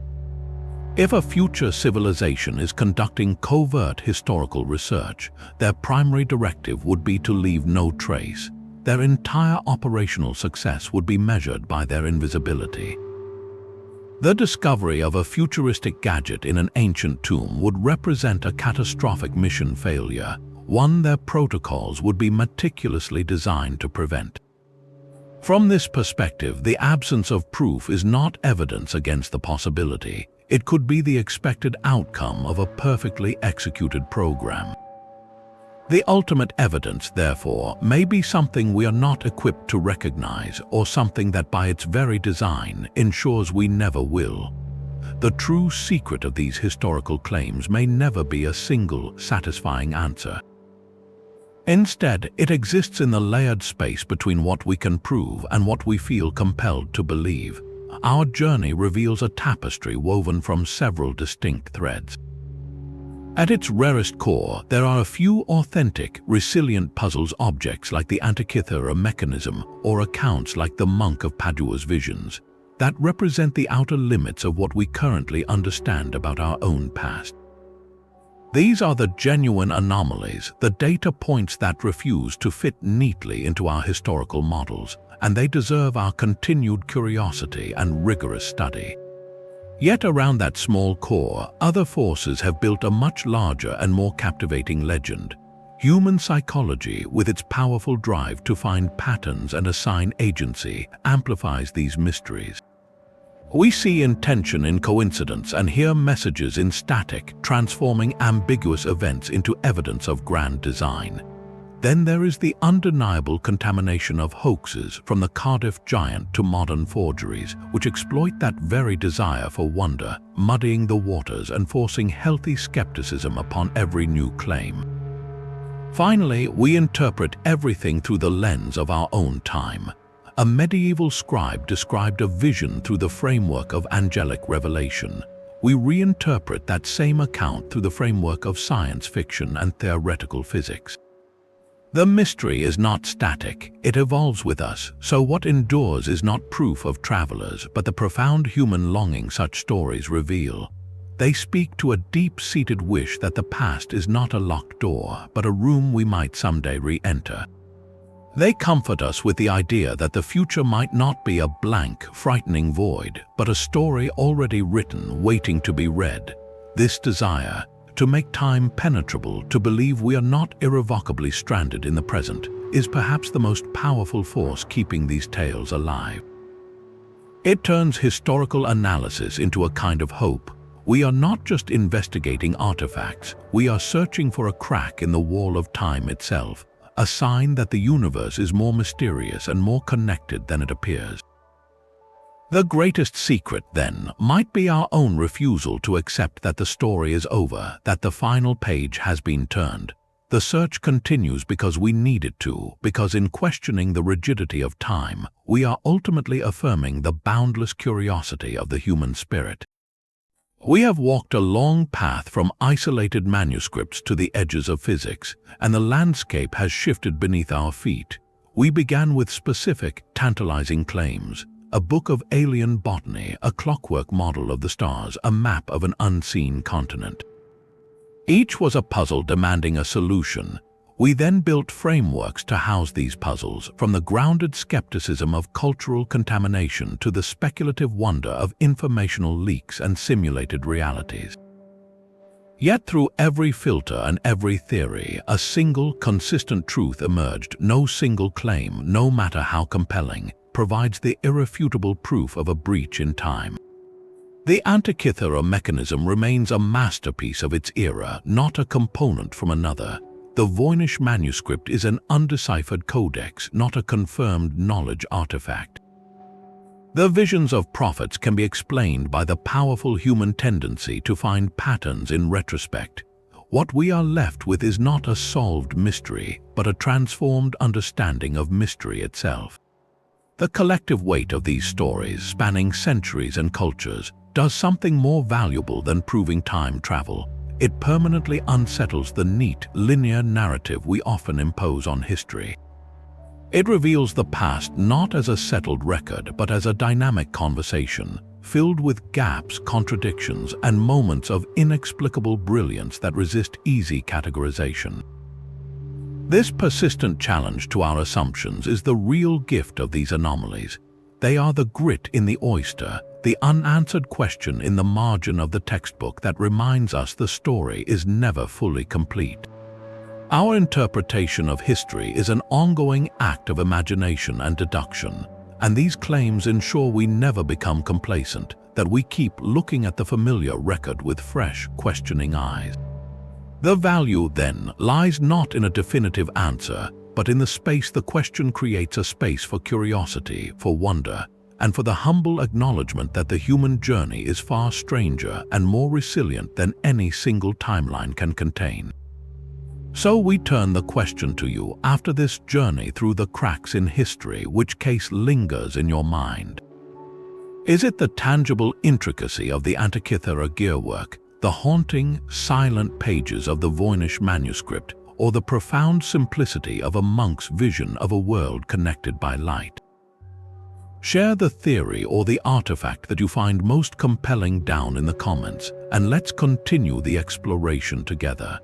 If a future civilization is conducting covert historical research, their primary directive would be to leave no trace. Their entire operational success would be measured by their invisibility. The discovery of a futuristic gadget in an ancient tomb would represent a catastrophic mission failure, one their protocols would be meticulously designed to prevent. From this perspective, the absence of proof is not evidence against the possibility. It could be the expected outcome of a perfectly executed program. The ultimate evidence, therefore, may be something we are not equipped to recognize, or something that by its very design ensures we never will. The true secret of these historical claims may never be a single, satisfying answer. Instead, it exists in the layered space between what we can prove and what we feel compelled to believe. Our journey reveals a tapestry woven from several distinct threads. At its rarest core, there are a few authentic, resilient puzzles objects like the Antikythera Mechanism or accounts like the Monk of Padua's visions that represent the outer limits of what we currently understand about our own past. These are the genuine anomalies, the data points that refuse to fit neatly into our historical models, and they deserve our continued curiosity and rigorous study. Yet around that small core, other forces have built a much larger and more captivating legend. Human psychology, with its powerful drive to find patterns and assign agency, amplifies these mysteries. We see intention in coincidence and hear messages in static, transforming ambiguous events into evidence of grand design. Then there is the undeniable contamination of hoaxes, from the Cardiff giant to modern forgeries, which exploit that very desire for wonder, muddying the waters and forcing healthy skepticism upon every new claim. Finally, we interpret everything through the lens of our own time. A medieval scribe described a vision through the framework of angelic revelation. We reinterpret that same account through the framework of science fiction and theoretical physics. The mystery is not static, it evolves with us, so what endures is not proof of travelers, but the profound human longing such stories reveal. They speak to a deep-seated wish that the past is not a locked door, but a room we might someday re-enter. They comfort us with the idea that the future might not be a blank, frightening void, but a story already written, waiting to be read. This desire, to make time penetrable, to believe we are not irrevocably stranded in the present, is perhaps the most powerful force keeping these tales alive. It turns historical analysis into a kind of hope. We are not just investigating artifacts, we are searching for a crack in the wall of time itself, a sign that the universe is more mysterious and more connected than it appears. The greatest secret, then, might be our own refusal to accept that the story is over, that the final page has been turned. The search continues because we need it to, because in questioning the rigidity of time, we are ultimately affirming the boundless curiosity of the human spirit. We have walked a long path from isolated manuscripts to the edges of physics, and the landscape has shifted beneath our feet. We began with specific, tantalizing claims, a book of alien botany, a clockwork model of the stars, a map of an unseen continent. Each was a puzzle demanding a solution. We then built frameworks to house these puzzles, from the grounded skepticism of cultural contamination to the speculative wonder of informational leaks and simulated realities. Yet through every filter and every theory, a single, consistent truth emerged. No single claim, no matter how compelling, provides the irrefutable proof of a breach in time. The Antikythera Mechanism remains a masterpiece of its era, not a component from another. The Voynich Manuscript is an undeciphered codex, not a confirmed knowledge artifact. The visions of prophets can be explained by the powerful human tendency to find patterns in retrospect. What we are left with is not a solved mystery, but a transformed understanding of mystery itself. The collective weight of these stories, spanning centuries and cultures, does something more valuable than proving time travel. It permanently unsettles the neat, linear narrative we often impose on history. It reveals the past not as a settled record, but as a dynamic conversation, filled with gaps, contradictions, and moments of inexplicable brilliance that resist easy categorization. This persistent challenge to our assumptions is the real gift of these anomalies. They are the grit in the oyster, the unanswered question in the margin of the textbook that reminds us the story is never fully complete. Our interpretation of history is an ongoing act of imagination and deduction, and these claims ensure we never become complacent, that we keep looking at the familiar record with fresh, questioning eyes. The value, then, lies not in a definitive answer, but in the space the question creates, a space for curiosity, for wonder, and for the humble acknowledgement that the human journey is far stranger and more resilient than any single timeline can contain. So we turn the question to you: after this journey through the cracks in history, which case lingers in your mind? Is it the tangible intricacy of the Antikythera gearwork, the haunting, silent pages of the Voynich Manuscript, or the profound simplicity of a monk's vision of a world connected by light? Share the theory or the artifact that you find most compelling down in the comments, and let's continue the exploration together.